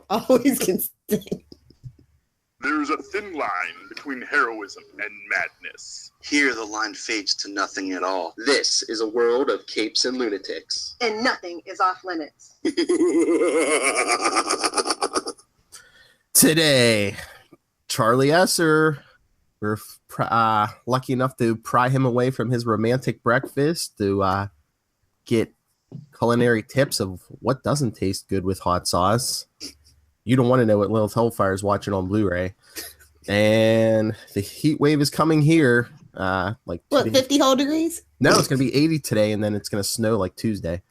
always can sing. There's a thin line between heroism and madness. Here the line fades to nothing at all. This is a world of capes and lunatics. And nothing is off limits. Today, Charlie Esser, we're lucky enough to pry him away from his romantic breakfast to get culinary tips of what doesn't taste good with hot sauce. You don't want to know what Lilith Hellfire is watching on Blu-ray. And the heat wave is coming here. What, 50 whole degrees? No, it's going to be 80 today, and then it's going to snow like Tuesday.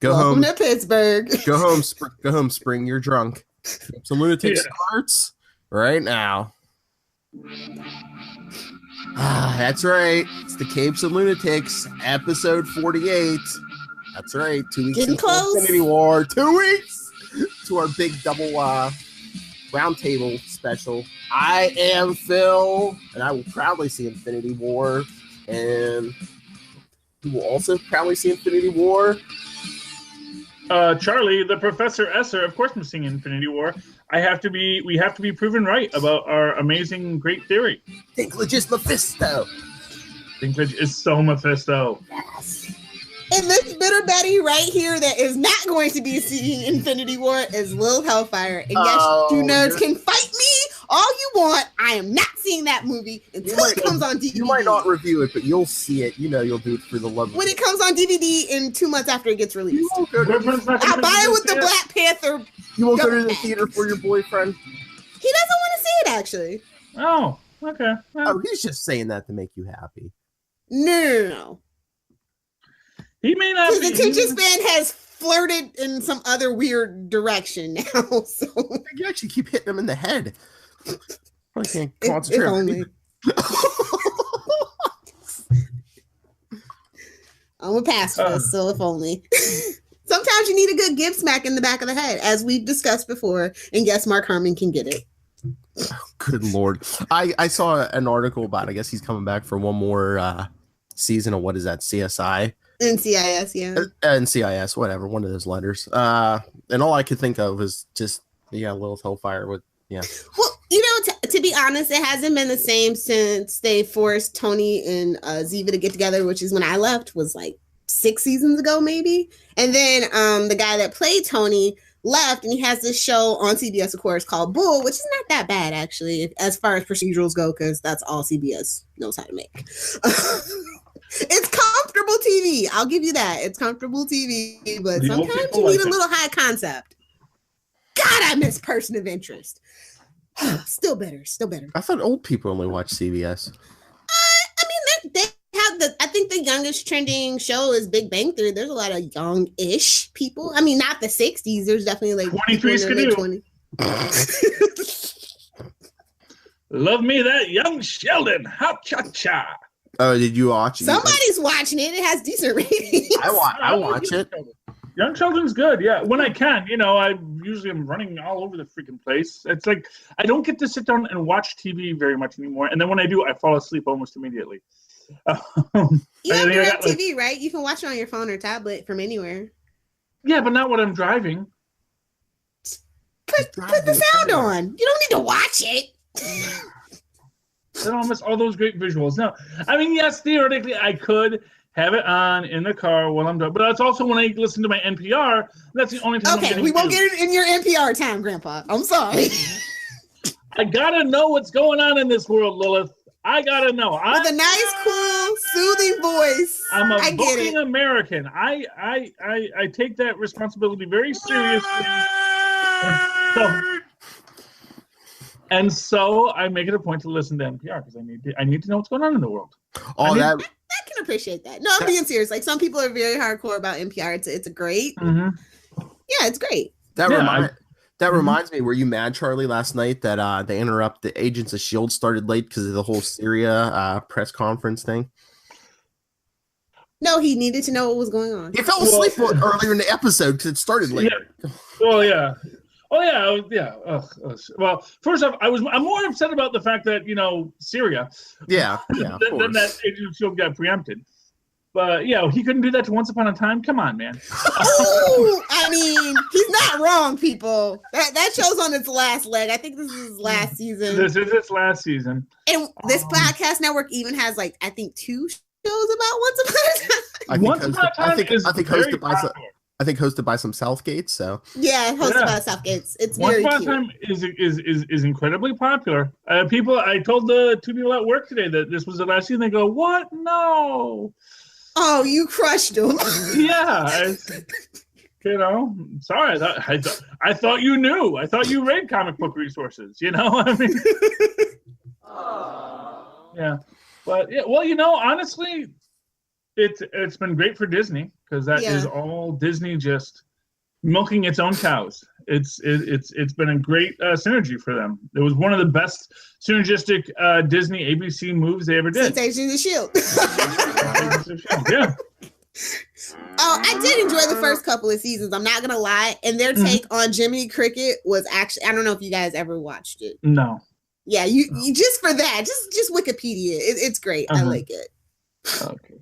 Welcome to Pittsburgh. Go home, Spring. You're drunk. Some Lunatics starts right now. That's right. It's the Capes and Lunatics, episode 48. That's right. 2 weeks Getting close. Infinity War. 2 weeks to our big double roundtable special. I am Phil, and I will proudly see Infinity War. And who will also proudly see Infinity War? Charlie, the Professor Esser. Of course, I'm seeing Infinity War. We have to be proven right about our amazing, great theory. Dinklage is Mephisto. Dinklage is so Mephisto. Yes. And this bitter Betty right here that is not going to be seeing Infinity War is Lilith Hellfire. And yes, you nerds can fight me all you want. I am not seeing that movie until it comes on DVD. You might not review it, but you'll see it. You know you'll do it for the love of it. When it comes on DVD in 2 months after it gets released. I'll buy it with the Black Panther. You won't go to the theater for your boyfriend? He doesn't want to see it, actually. Oh, okay. Well, oh, he's just saying that to make you happy. No. He may not. His attention span has flirted in some other weird direction now. So you actually keep hitting him in the head. I can't concentrate. If only. I'm a pacifist, so if only. Sometimes you need a good give smack in the back of the head, as we've discussed before, and yes, Mark Harmon can get it. Oh, good Lord. I saw an article about, I guess he's coming back for one more season of, what is that, CSI? NCIS, yeah. NCIS, whatever, one of those letters. And all I could think of was just, Lilith Hellfire with, Well, to be honest, it hasn't been the same since they forced Tony and Ziva to get together, which is when I left, was like 6 seasons ago, maybe. And then the guy that played Tony left, and he has this show on CBS, of course, called Bull, which is not that bad, actually, as far as procedurals go, because that's all CBS knows how to make. It's comfortable TV. I'll give you that. It's comfortable TV, but sometimes you need a little high concept. God, I miss Person of Interest. Still better. I thought old people only watch CBS. I mean, they have I think the youngest trending show is Big Bang Theory. There's a lot of young-ish people. I mean, not the 60s. There's definitely like 23 Skidoo. Love me that young Sheldon. Hop cha cha. Oh, did you watch it? Somebody's watching it. It has decent ratings. I watch it. Young Sheldon's good, yeah. When I can, I usually am running all over the freaking place. It's like I don't get to sit down and watch TV very much anymore. And then when I do, I fall asleep almost immediately. You have DirecTV, right? You can watch it on your phone or tablet from anywhere. Yeah, but not when I'm driving. Put the sound on. You don't need to watch it. I don't miss all those great visuals. No, I mean, yes, theoretically, I could have it on in the car while I'm driving, but that's also when I listen to my NPR. That's the only time. Okay, we won't get it in your NPR time, Grandpa. I'm sorry. I gotta know what's going on in this world, Lilith. I gotta know. With a nice, cool, soothing voice. I'm a voting American. I take that responsibility very seriously. And so I make it a point to listen to NPR because I need to know what's going on in the world. Oh, I can appreciate that. No, I'm being serious. Like, some people are very hardcore about NPR. It's a great. Mm-hmm. Yeah, it's great. That reminds me. Were you mad, Charlie, last night that they interrupted the Agents of S.H.I.E.L.D. started late because of the whole Syria press conference thing? No, he needed to know what was going on. He fell asleep earlier in the episode because it started later. Yeah. Well, yeah. Oh yeah. Well, first off, I'm more upset about the fact that Syria. Yeah. Than that Agent of S.H.I.E.L.D. got preempted. But he couldn't do that to Once Upon a Time. Come on, man. Oh, I mean, he's not not wrong, people. That show's on its last leg. I think this is his last season. This is its last season. And this podcast network even has like I think 2 shows about Once Upon a Time. Once Upon a Time is very popular. I think hosted by some Southgates. So yeah, hosted by Southgates. It's Once very Upon a cute. Time is incredibly popular. People, I told the 2 people at work today that this was the last season. They go, "What? No." Oh, you crushed them. Yeah. Sorry. I thought you knew. I thought you read comic book resources. I mean. Yeah, but yeah. Well, honestly, it's been great for Disney because that is all Disney just milking its own cows. It's been a great synergy for them. It was one of the best synergistic Disney ABC moves they ever did. Agents of Shield. Yeah. Oh, I did enjoy the first couple of seasons. I'm not gonna lie, and their take on Jiminy Cricket was actually. I don't know if you guys ever watched it. No. Yeah, you just for that, just Wikipedia. It's great. I like it. Okay.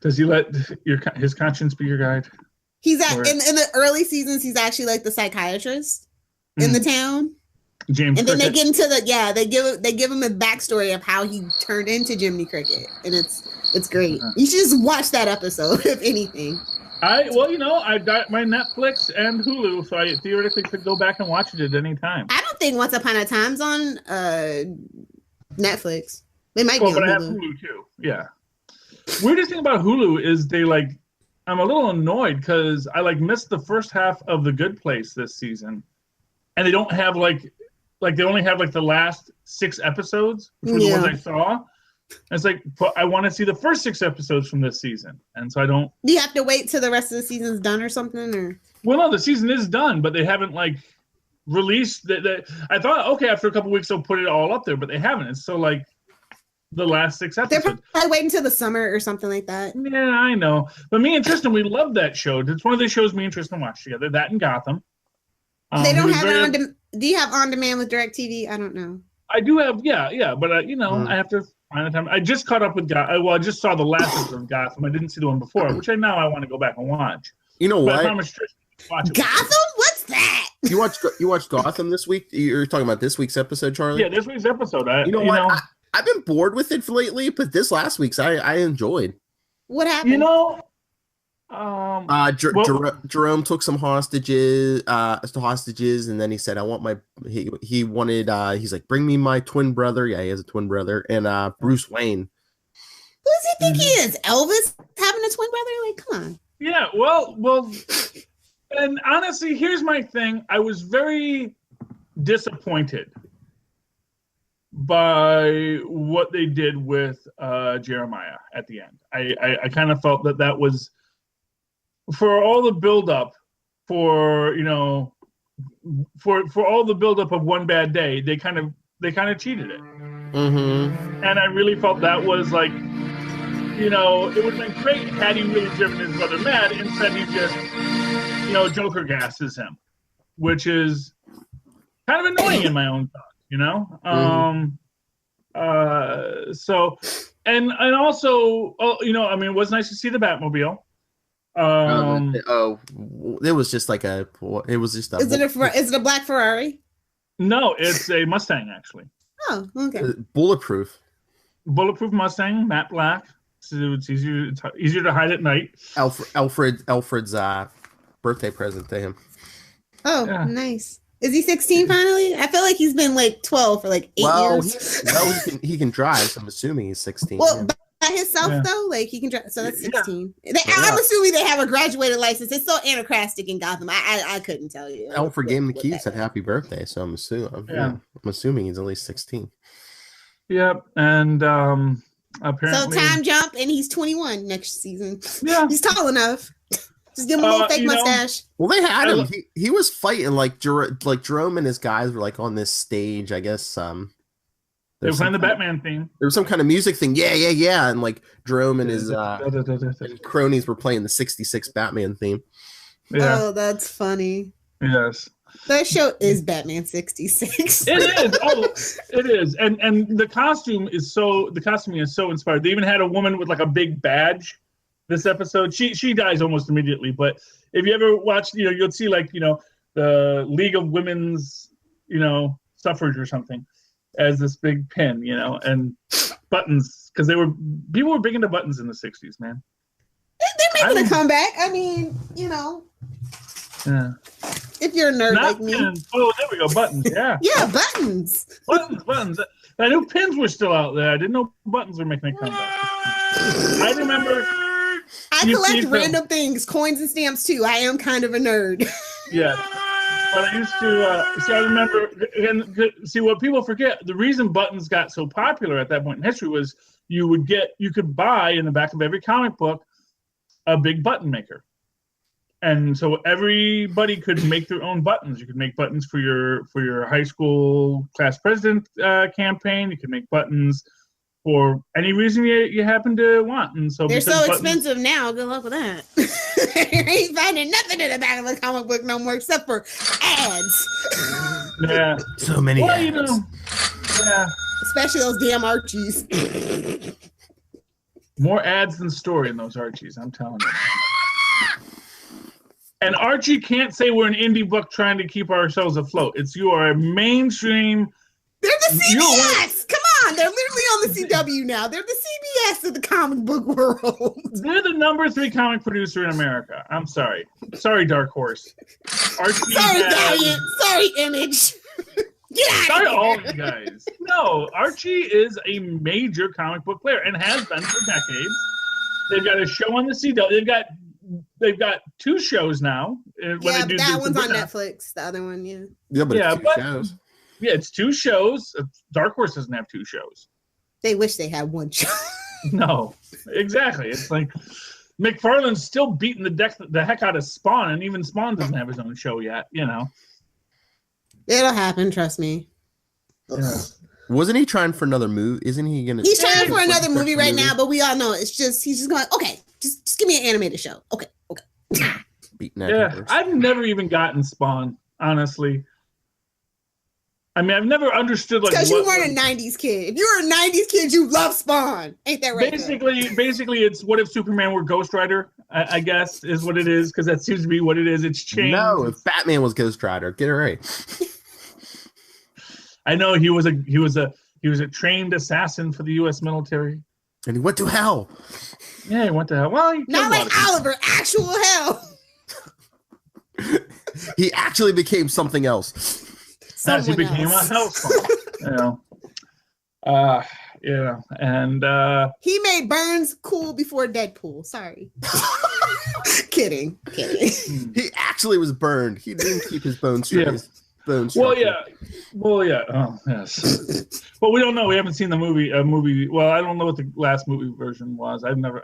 Does he let his conscience be your guide? He's in the early seasons. He's actually like the psychiatrist in the town. James. And Cricket. then they get into they give him a backstory of how he turned into Jiminy Cricket, and it's great. You should just watch that episode if anything. I got my Netflix and Hulu, so I theoretically could go back and watch it at any time. I don't think Once Upon a Time's on Netflix. They might be on but Hulu. I have Hulu too. Yeah. Weirdest thing about Hulu is I'm a little annoyed because I missed the first half of The Good Place this season, and they don't have they only have the last 6 episodes, which were the ones I saw. And it's but I want to see the first 6 episodes from this season, and so I don't. Do you have to wait till the rest of the season's done or something, or? Well, no, the season is done, but they haven't released that. I thought, okay, after a couple weeks they'll put it all up there, but they haven't. It's so the last 6 episodes. They're probably waiting until the summer or something like that. Yeah, I know. But me and Tristan, we love that show. It's one of the shows me and Tristan watch together. That and Gotham. They don't have it on. Do you have on demand with DirecTV? I don't know. I do have, yeah. But I have to find the time. I just caught up with Gotham. Well, I just saw the last episode of Gotham. I didn't see the one before, which I want to go back and watch. You know what? I promised Tristan to watch it. Gotham? What's that? You watched Gotham this week? You're talking about this week's episode, Charlie? Yeah, this week's episode. I've been bored with it lately, but this last week's I enjoyed. What happened? Jerome took some hostages, and then he said, "I want he wanted. He's like, bring me my twin brother. Yeah, he has a twin brother, and Bruce Wayne. Who does he think he is? Elvis having a twin brother? Come on. Yeah, well, and honestly, here's my thing. I was very disappointed by what they did with Jeremiah at the end. I kind of felt that was for all the buildup for all the buildup of One Bad Day. They kind of cheated it, and I really felt that was it would have been great had he really driven his brother mad. Instead, he just Joker gasses him, which is kind of annoying in my own thought. So, and also, it was nice to see the Batmobile. It was just Is it a black Ferrari? No, it's a Mustang actually. Oh, okay. Bulletproof Mustang, matte black. So it's easier to hide at night. Alfred's birthday present to him. Oh, yeah. Nice. Is he 16 finally? I feel like he's been 12 for 8 years. He can drive, so I'm assuming he's 16. Well, by himself though, he can drive. So that's 16. Yeah. I'm assuming they have a graduated license. It's so anachronistic in Gotham. I couldn't tell you. Alfred gave him the keys, said happy birthday. So I'm assuming he's at least 16. Yep, and apparently. So time jump, and he's 21 next season. Yeah, he's tall enough. Just give him a little fake mustache. Well, they had him. He was fighting Jerome and his guys were on this stage. I guess they were playing the Batman theme. There was some kind of music thing. Yeah, and Jerome and his and cronies were playing the '66 Batman theme. Yeah. Oh, that's funny. Yes. That show is Batman 66. It is. Oh, it is. And the costume is so inspired. They even had a woman with a big badge this episode. She dies almost immediately, but if you ever watch, you'll see the League of Women's, suffrage or something as this big pin, and buttons, because people were big into buttons in the 60s, man. They're making a comeback. I mean, Yeah. if you're a nerd like me. Pins. Oh, there we go, buttons. Yeah. Yeah, buttons. Buttons. I knew pins were still out there. I didn't know buttons were making a comeback. I remember. I collect random things, coins and stamps too. I am kind of a nerd. Yeah. But I used to, I remember, and see what people forget, the reason buttons got so popular at that point in history was you could buy in the back of every comic book a big button maker. And so everybody could make their own buttons. You could make buttons for your high school class president campaign. You could make buttons for any reason you happen to want. And so they're so expensive now. Good luck with that. You ain't finding nothing in the back of a comic book no more except for ads. Yeah. So many ads. Yeah. Especially those damn Archies. More ads than story in those Archies, I'm telling you. And Archie can't say we're an indie book trying to keep ourselves afloat. You are a mainstream. They're the CBS. Come on, they're literally on the CW now. They're the CBS of the comic book world. They're the #3 comic producer in America. I'm sorry. Sorry, Dark Horse. Archie sorry, Valiant. Sorry, Image. Get out sorry, of here. all you guys. No, Archie is a major comic book player and has been for decades. They've got a show on the CW. They've got 2 shows now. Yeah, but that one's on Netflix. The other one, yeah. Yeah, but yeah, it's 2 shows. Yeah, it's 2 shows. Dark Horse doesn't have 2 shows. They wish they had 1 show. No, exactly. It's like McFarlane's still beating the heck out of Spawn, and even Spawn doesn't have his own show yet. It'll happen. Trust me. Yeah. Wasn't he trying for another movie? Isn't he gonna? He's trying for another movie right now, but we all know he's just going. Okay, just give me an animated show. Okay. Beating that Yeah, horse. I've never even gotten Spawn, honestly. I mean, I've never understood because you weren't a '90s kid. If you were a '90s kid, you love Spawn. Ain't that right? Basically, it's what if Superman were Ghost Rider? I guess is what it is, because that seems to be what it is. It's changed. No, if Batman was Ghost Rider, get it right. I know he was a trained assassin for the U.S. military, and he went to hell. Yeah, he went to hell. Well, not like Oliver, actual hell. He actually became something else. As he became a hellspawn. And he made Burns cool before Deadpool. Sorry. Kidding. He actually was burned. He didn't keep his bones. Yeah. Well, yeah. Oh, yes. But we don't know. We haven't seen the movie. Well, I don't know what the last movie version was. I've never.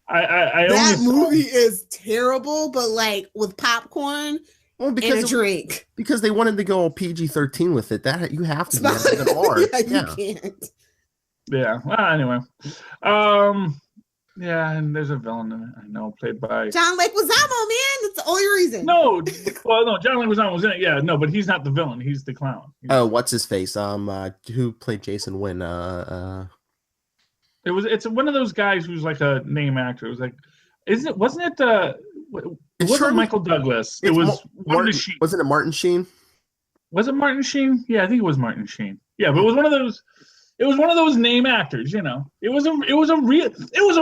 That movie is terrible, but like with popcorn and a drink. Because they wanted to go PG-13 with it. That you have to be an R. You can't. Yeah. Well, anyway. Yeah, and there's a villain in it. I know, played by John Leguizamo, man. That's the only reason. No, John Leguizamo was in it. Yeah, no, but he's not the villain. He's the clown. What's his face? Who played Jason Wynn? It's one of those guys who's like a name actor. It was like, wasn't it? It wasn't Michael Douglas. It was Martin Sheen. Wasn't it Martin Sheen? Was it Martin Sheen? Yeah, I think it was Martin Sheen. Yeah, but it was one of those. It was one of those name actors, It was a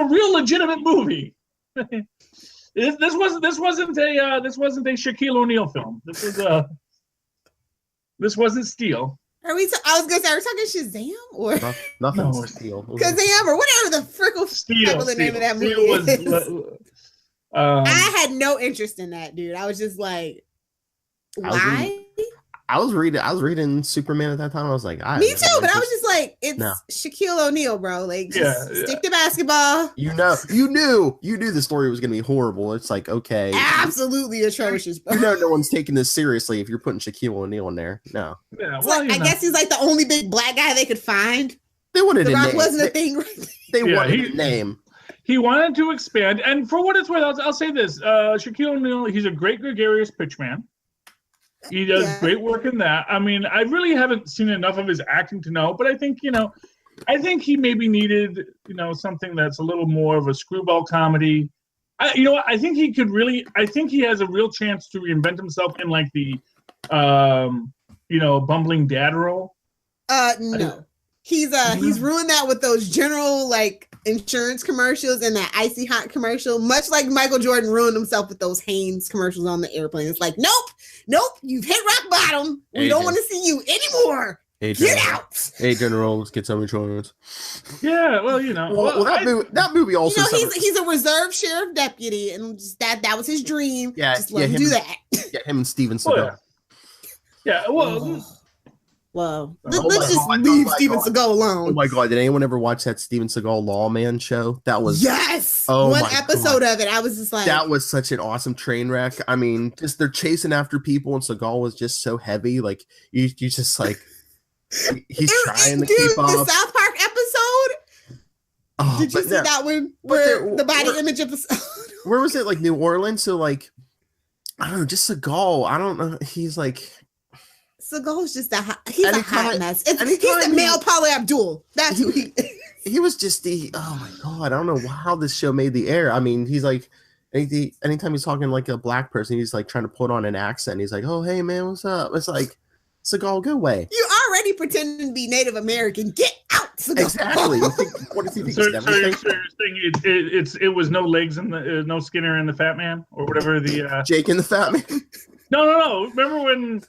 real legitimate movie. This wasn't a Shaquille O'Neal film. This wasn't Steel. I was gonna say, are we talking Shazam or nothing? No, Steel. Shazam or whatever the frickle the name of that movie is. I had no interest in that, dude. I was just like, why? I was reading Superman at that time. I was like, me too, but I was just like, it's Shaquille O'Neal, bro. Like, stick to basketball. You knew the story was gonna be horrible. It's like, okay, absolutely atrocious, bro. No one's taking this seriously if you're putting Shaquille O'Neal in there. No. Yeah, well, I guess he's like the only big black guy they could find. They wanted The a Rock name. wasn't a thing, right? They wanted a name. He wanted to expand, and for what it's worth, I'll say this: Shaquille O'Neal, he's a great gregarious pitchman. He does great work in that. I mean, I really haven't seen enough of his acting to know, but I think I think he maybe needed, something that's a little more of a screwball comedy. I think he could really. I think he has a real chance to reinvent himself in like the, bumbling dad role. No, he's ruined that with those general like insurance commercials and that icy hot commercial. Much like Michael Jordan ruined himself with those Hanes commercials on the airplane. It's like, nope, you've hit rock bottom. We don't want to see you anymore. Hey, get out. Hey, General, let's get some insurance. Yeah, well, that movie also. He's a reserve sheriff deputy, and just that was his dream. Yeah, just let him do that. Yeah, him and Steven Seagal. Well, let's just leave Steven Seagal alone. Oh my God, did anyone ever watch that Steven Seagal Lawman show? That was one episode of it. I was just like, that was such an awesome train wreck. I mean, just they're chasing after people, and Seagal was just so heavy. Like you just like. He's trying to keep up. The South Park episode. Oh, did you see that one where the body image episode? Where was it? Like New Orleans? So like, I don't know. Just Seagal. I don't know. He's like. Seagal's just a hot mess. He's the male Paula Abdul. That's who he is. He was just oh my God. I don't know how this show made the air. I mean, he's like. Anytime he's talking like a black person, he's like trying to put on an accent. He's like, "Oh hey man, what's up?" It's like. Seagal, go away. You already pretending to be Native American. Get out, Seagal. Exactly. What does he think? So you're saying it was no legs in the no Skinner and the Fat Man or whatever the Jake and the Fat Man. No. Remember when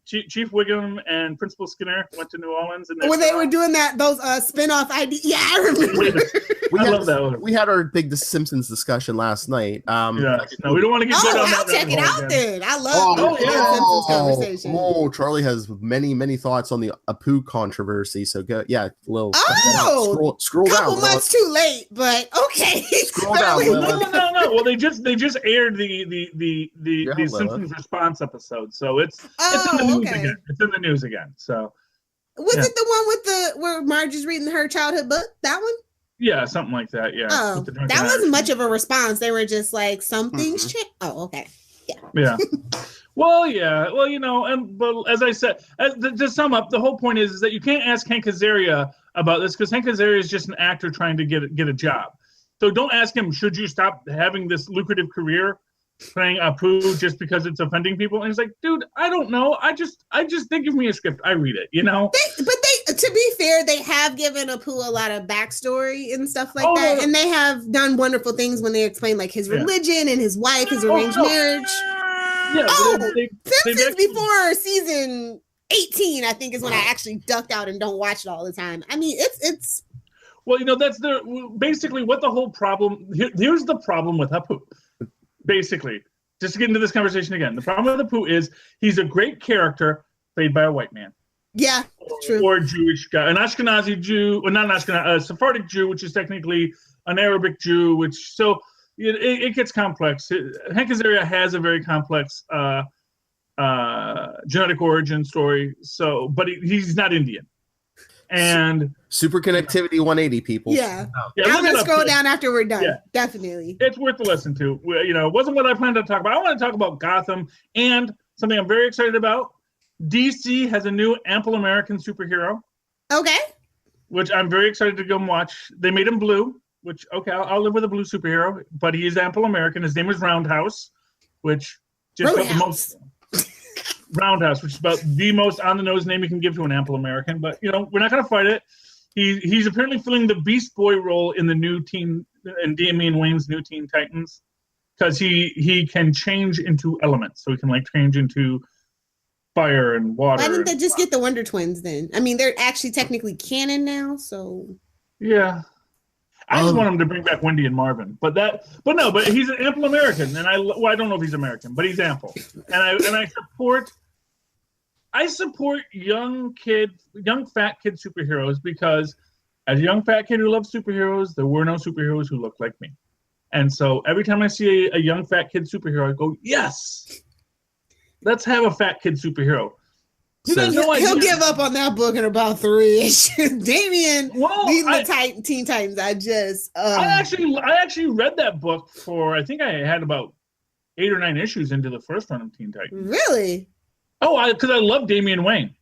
Chief Wiggum and Principal Skinner went to New Orleans and when they were doing those spin-off ideas. Yeah, I remember. I love that one. We had our big The Simpsons discussion last night. We don't want to get good on that. I'll check it out then. I love the Simpsons conversation. Oh, Charlie has many thoughts on the Apu controversy. So go, scroll down. Couple months too late, but okay. Scroll down. No. Well, they just aired the Simpsons response episode, so it's in the news again. It's in the news again. So was it the one with where Marge is reading her childhood book? That one? Yeah, something like that. Yeah. Oh, that wasn't much of a response. They were just like, some things change. Oh, okay. Yeah. Well, yeah. Well, but as I said, to sum up, the whole point is that you can't ask Hank Azaria about this because Hank Azaria is just an actor trying to get a job. So don't ask him, should you stop having this lucrative career playing Apu just because it's offending people? And he's like, dude, I don't know. I just they give me a script, I read it, But to be fair, they have given Apu a lot of backstory and stuff like that, and they have done wonderful things when they explain like his religion and his wife, his arranged marriage. Yeah, Simpsons before season 18, I think, is when I actually ducked out and don't watch it all the time. I mean, it's. Well, that's basically what the whole problem. Here's the problem with Apu. Basically, just to get into this conversation again, the problem with Apu is he's a great character played by a white man. Yeah, true. Or a Jewish guy, an Ashkenazi Jew, or not an Ashkenazi, a Sephardic Jew, which is technically an Arabic Jew. It gets complex. Hank Azaria has a very complex genetic origin story. But he's not Indian. And super connectivity 180 people. Yeah. I'm gonna scroll down after we're done. Yeah. Definitely. It's worth to listen to. It wasn't what I planned to talk about. I want to talk about Gotham and something I'm very excited about. DC has a new Ample American superhero. Okay. Which I'm very excited to go and watch. They made him blue, which, okay, I'll live with a blue superhero, but he is Ample American. His name is Roundhouse, which just got the most. Roundhouse, which is about the most on-the-nose name you can give to an Ample American. But, we're not going to fight it. He's apparently filling the Beast Boy role in the new Teen, and Damian Wayne's new Teen Titans, because he can change into elements. So he can, change into fire and water. Why didn't they just get the Wonder Twins then? I mean, they're actually technically canon now, so. Yeah. I just want him to bring back Wendy and Marvin, but he's an Ample American, and I don't know if he's American, but he's Ample, and I support young fat kid superheroes because as a young fat kid who loves superheroes, there were no superheroes who looked like me, and so every time I see a young fat kid superhero, I go, yes, let's have a fat kid superhero. He'll give up on that book in about 3 issues. Damian leading the Teen Titans. I actually read that book for, I think I had about 8 or 9 issues into the first run of Teen Titans. Really? Oh, because I love Damian Wayne.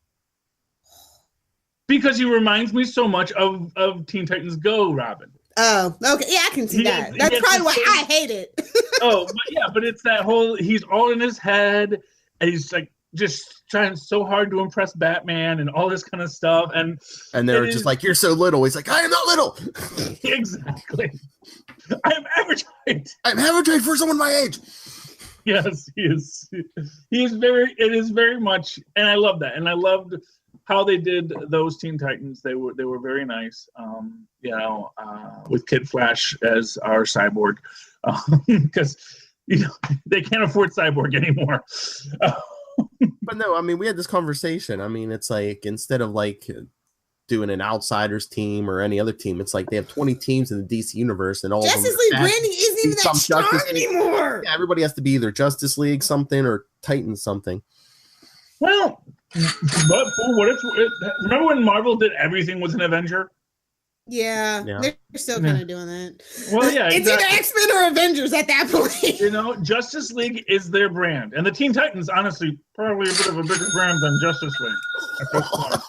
Because he reminds me so much of Teen Titans Go, Robin. Oh, okay. Yeah, I can see that. That's probably why I hate it. But it's that whole, he's all in his head, and he's like just trying so hard to impress Batman and all this kind of stuff. And they're just like, you're so little. He's like, I am not little. Exactly. I am average height. I'm average height for someone my age. Yes, he is. It is very much, and I love that. And I loved how they did those Teen Titans. They were very nice. With Kid Flash as our cyborg, because they can't afford Cyborg anymore. But no, I mean, we had this conversation. I mean, it's like, instead of like doing an Outsiders team or any other team, it's like they have 20 teams in the DC universe, and all Justice League branding isn't even that strong anymore. Yeah, everybody has to be either Justice League something or Titans something. Well, but for what remember when Marvel did everything was an Avenger? Yeah. They're still kind of doing that. Well, yeah, it's either X-Men or Avengers at that point. Justice League is their brand, and the Teen Titans, honestly, probably a bit of a bigger brand than Justice League at this point.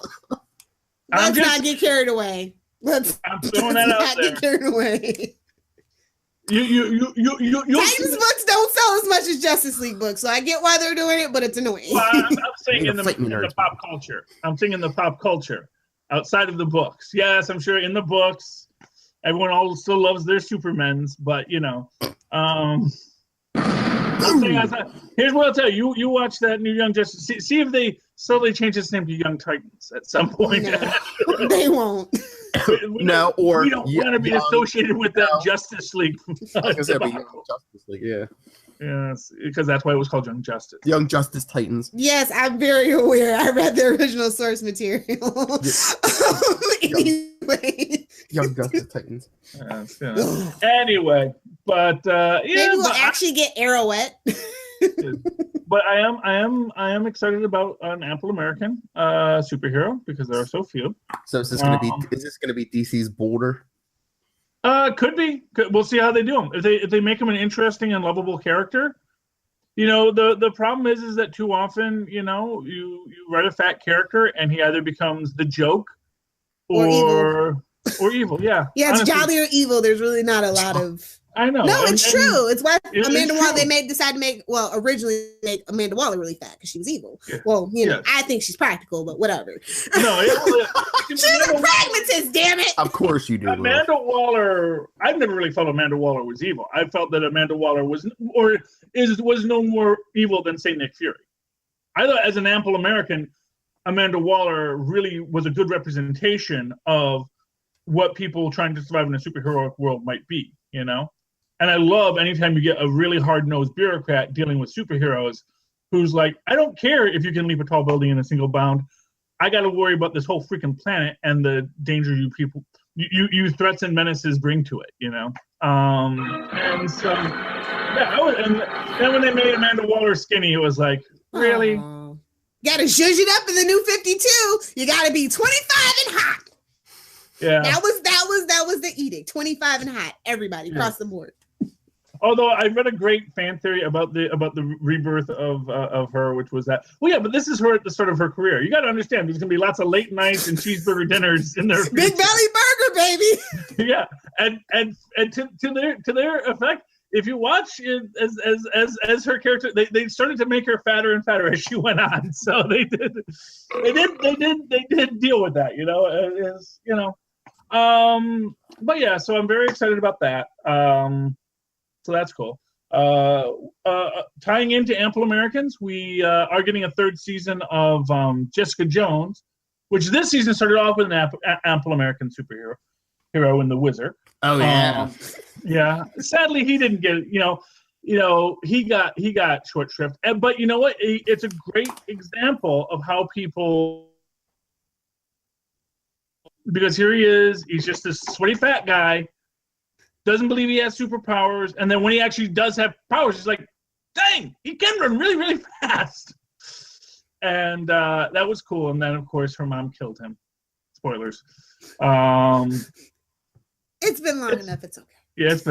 Let's not get carried away. I'm throwing that out there. Get carried away. You Titans books don't sell as much as Justice League books, so I get why they're doing it, but it's annoying. Well, I'm saying in the pop culture. I'm saying in the pop culture, outside of the books. Yes, I'm sure in the books, everyone all still loves their Supermans, but here's what I'll tell you. You watch that new Young Justice. See if they slowly change its name to Young Titans at some point. No, they won't. We don't want to be associated with that Justice League. Justice League, yeah. Yes, because that's why it was called Young Justice. Young Justice Titans. Yes, I'm very aware. I read the original source material. Anyway. Young Justice Titans. Anyway, but maybe we'll actually get Arrowette. But I am excited about an Ample American superhero because there are so few. So is this going to be DC's Boulder? Could be. We'll see how they do him. If they make him an interesting and lovable character, the problem is that too often, you write a fat character and he either becomes the joke or evil. Yeah. Yeah, it's honestly, jolly or evil. There's really not a lot of. I know. No, it's true. It's why Amanda Waller originally make Amanda Waller really fat because she was evil. Yeah. Well, I think she's practical, but whatever. No, she's a pragmatist, damn it. Of course you do. Amanda Waller, I've never really felt Amanda Waller was evil. I felt that Amanda Waller was no more evil than, say, Nick Fury. I thought as an Ample American, Amanda Waller really was a good representation of what people trying to survive in a superheroic world might be, And I love anytime you get a really hard-nosed bureaucrat dealing with superheroes who's like, I don't care if you can leap a tall building in a single bound. I got to worry about this whole freaking planet and the danger you threats and menaces bring to it, And so, and then when they made Amanda Waller skinny, it was like, really? Got to zhuzh it up in the new 52. You got to be 25 and hot. Yeah. That was the edict. 25 and hot. Everybody across the board. Although I read a great fan theory about the rebirth of her, which was that, but this is her at the start of her career. You got to understand, there's gonna be lots of late nights and cheeseburger dinners in there. Big belly burger, baby. Yeah, and to their effect, if you watch it as her character, they started to make her fatter and fatter as she went on. So they did deal with that, But yeah, so I'm very excited about that. So that's cool. Tying into Ample Americans, we are getting a third season of Jessica Jones, which this season started off with an Ample American superhero in the Wizard. Oh yeah, yeah. Sadly, he didn't get he got short shrift. But you know what? It's a great example of how people. Because here he is, he's just this sweaty fat guy, doesn't believe he has superpowers, and then when he actually does have powers, he's like, dang, he can run really, really fast. And that was cool. And then, of course, her mom killed him. Spoilers. It's been long enough. It's okay. Yeah, it's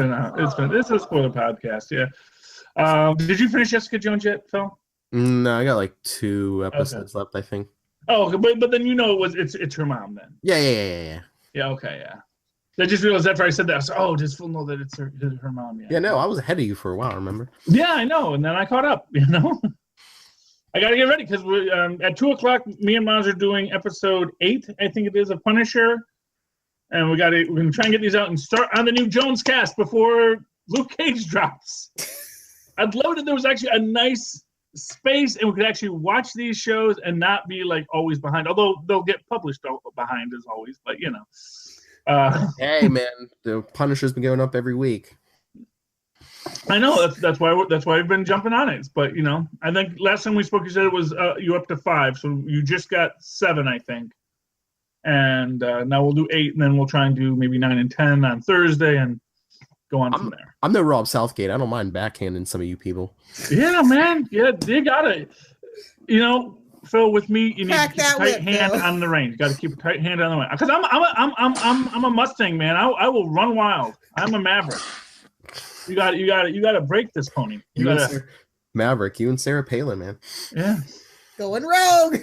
a spoiler podcast. Yeah. Did you finish Jessica Jones yet, Phil? No, I got like 2 episodes left, I think. Oh, but then it's her mom then. Yeah. Yeah, okay, yeah. I just realized after I said that, I was like, oh, just know that it's her mom. Yeah, no, I was ahead of you for a while, remember? Yeah, I know, and then I caught up, I got to get ready because we're at 2:00. Me and Maz are doing episode 8, I think it is, of Punisher, and we're gonna try and get these out and start on the new Jones cast before Luke Cage drops. I'd love it if there was actually a nice space and we could actually watch these shows and not be like always behind. Although they'll get published behind as always, but hey man, the Punisher's been going up every week. I know that's why I've been jumping on it. But I think last time we spoke, you said it was you up to 5, so you just got 7, I think. And now we'll do 8, and then we'll try and do maybe 9 and 10 on Thursday, and go on from there. I'm no Rob Southgate. I don't mind backhanding some of you people. Yeah, man. Yeah, they gotta. Phil, with me, you need to keep a tight hand on the reins. You got to keep a tight hand on the reins. Because I'm a Mustang, man. I will run wild. I'm a Maverick. You got to break this pony. Maverick, you and Sarah Palin, man. Yeah. Going rogue.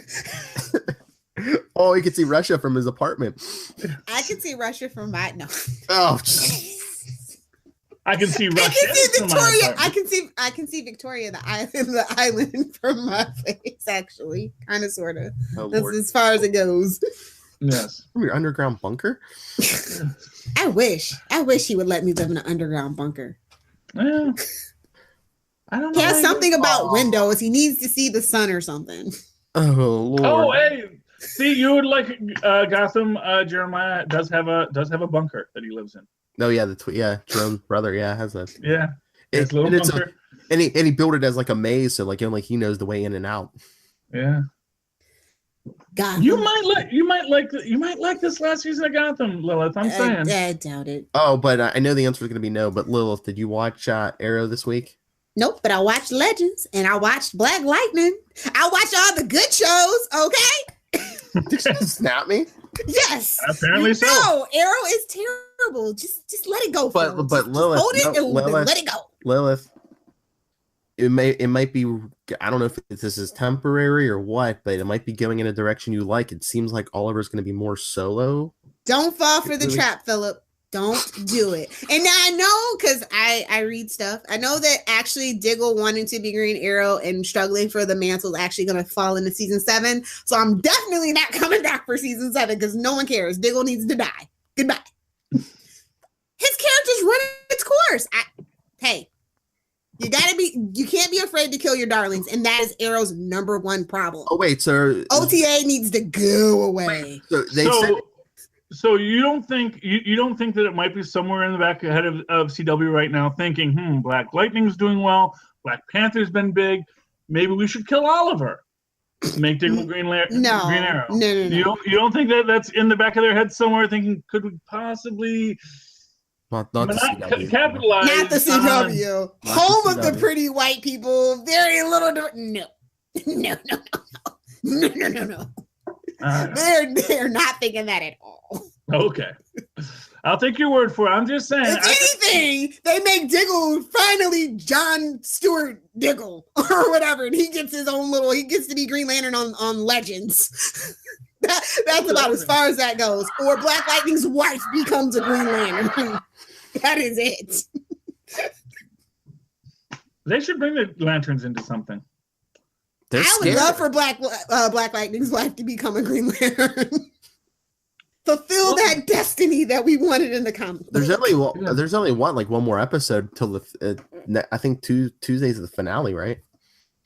Oh, you can see Russia from his apartment. I can see Russia from my Oh. I can see Russia. I can see Victoria. I can see Victoria, the island from my face. Actually, kind of, sort of. Oh, that's Lord. as far as it goes. Yes. From your underground bunker. I wish he would let me live in an underground bunker. Yeah. I don't know. He has something about windows. He needs to see the sun or something. Oh Lord. Oh hey, see, you would like Gotham. Jeremiah does have a bunker that he lives in. Oh yeah, Jerome's brother, has that. Yeah, his little bunker. And he built it as like a maze, so like only he knows the way in and out. Yeah. Gotham. You might like this last season of Gotham, Lilith. I'm saying. I doubt it. Oh, but I know the answer is going to be no. But Lilith, did you watch Arrow this week? Nope, but I watched Legends and I watched Black Lightning. I watched all the good shows. Okay. Did you just snap me? Yes. Apparently so. No, Arrow is terrible. Just let it go. But Phil. but Lilith, hold it and Lilith, let it go. Lilith, it might be. I don't know if this is temporary or what, but it might be going in a direction you like. It seems like Oliver's going to be more solo. Don't fall for the trap, Philip. Don't do it. And now I know, because I read stuff. I know that actually Diggle wanting to be Green Arrow and struggling for the mantle is actually going to fall into season 7. So I'm definitely not coming back for season 7 because no one cares. Diggle needs to die. Goodbye. His character's running its course. Hey, you can't be afraid to kill your darlings, and that is Arrow's number 1 problem. Oh wait, so OTA needs to go away. So you don't think that it might be somewhere in the back ahead of CW right now, thinking, Black Lightning's doing well, Black Panther's been big, maybe we should kill Oliver, make Diggle Green Arrow. No. You don't think that's in the back of their head somewhere, thinking could we possibly not the CW. capitalize? Not the CW. Home of the pretty white people. Very little. No. They're not thinking that at all. Okay. I'll take your word for it. I'm just saying. If anything, they make Diggle finally John Stewart Diggle or whatever, and he gets to be Green Lantern on Legends. That's about as far as that goes. Or Black Lightning's wife becomes a Green Lantern. That is it. They should bring the lanterns into something. I would love for Black Lightning's wife to become a Green Lantern. Fulfill that destiny that we wanted in the comic. There's only one more episode till I think Tuesdays of the finale, right?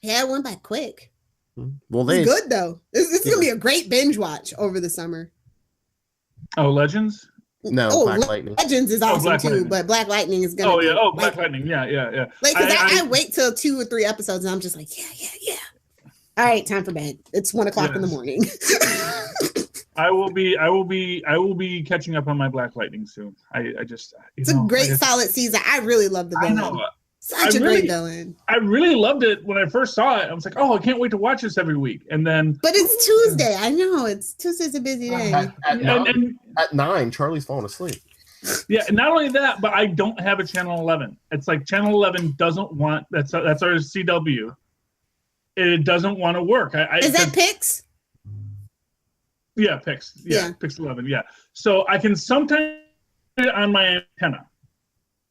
Yeah, it went by quick. Well, it's good though. It's gonna be a great binge watch over the summer. Oh, Legends? No, Black Lightning. Legends is awesome too, Lightning. But Black Lightning is gonna. Oh yeah, Black Lightning, yeah. Like, cause I wait till 2 or 3 episodes, and I'm just like, yeah. All right, time for bed. It's 1:00 in the morning. I will be catching up on my Black Lightning soon. It's a great solid season. I really love the villain. I know. Such a great villain. I really loved it when I first saw it. I was like, I can't wait to watch this every week. And then but it's Tuesday. I know Tuesday's a busy day. At 9, Charlie's falling asleep. Yeah, not only that, but I don't have a channel 11. It's like channel 11 doesn't want that's our CW. It doesn't want to work. Is that Pix? Yeah, Pix 11. Yeah, so I can sometimes put it on my antenna,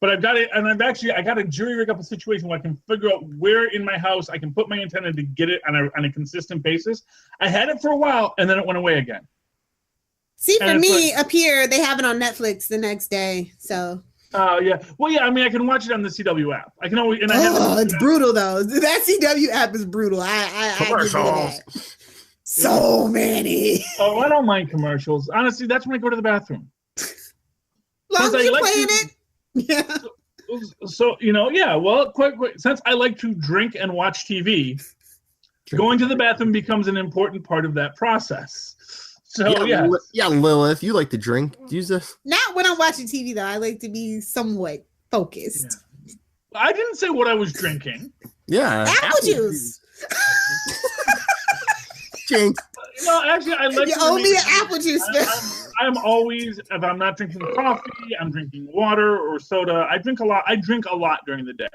but I've got it, and I got to jury rig up a situation where I can figure out where in my house I can put my antenna to get it on a consistent basis. I had it for a while, and then it went away again. See, for me, up here, they have it on Netflix the next day. So. Yeah. Well, yeah. I mean, I can watch it on the CW app. I can always. And it's brutal though. That CW app is brutal. I commercials. So many. Oh, I don't mind commercials. Honestly, that's when I go to the bathroom. Long as you're playing it. Yeah. So yeah. Well, quick. Since I like to drink and watch TV, going to the bathroom becomes an important part of that process. So yeah, Lilith, you like to drink. Use this. Not when I'm watching TV though. I like to be somewhat focused. Yeah. I didn't say what I was drinking. Yeah, apple juice. Jinx. No, actually, I like. You owe me an apple juice. I'm always, if I'm not drinking coffee, I'm drinking water or soda. I drink a lot. I drink a lot during the day.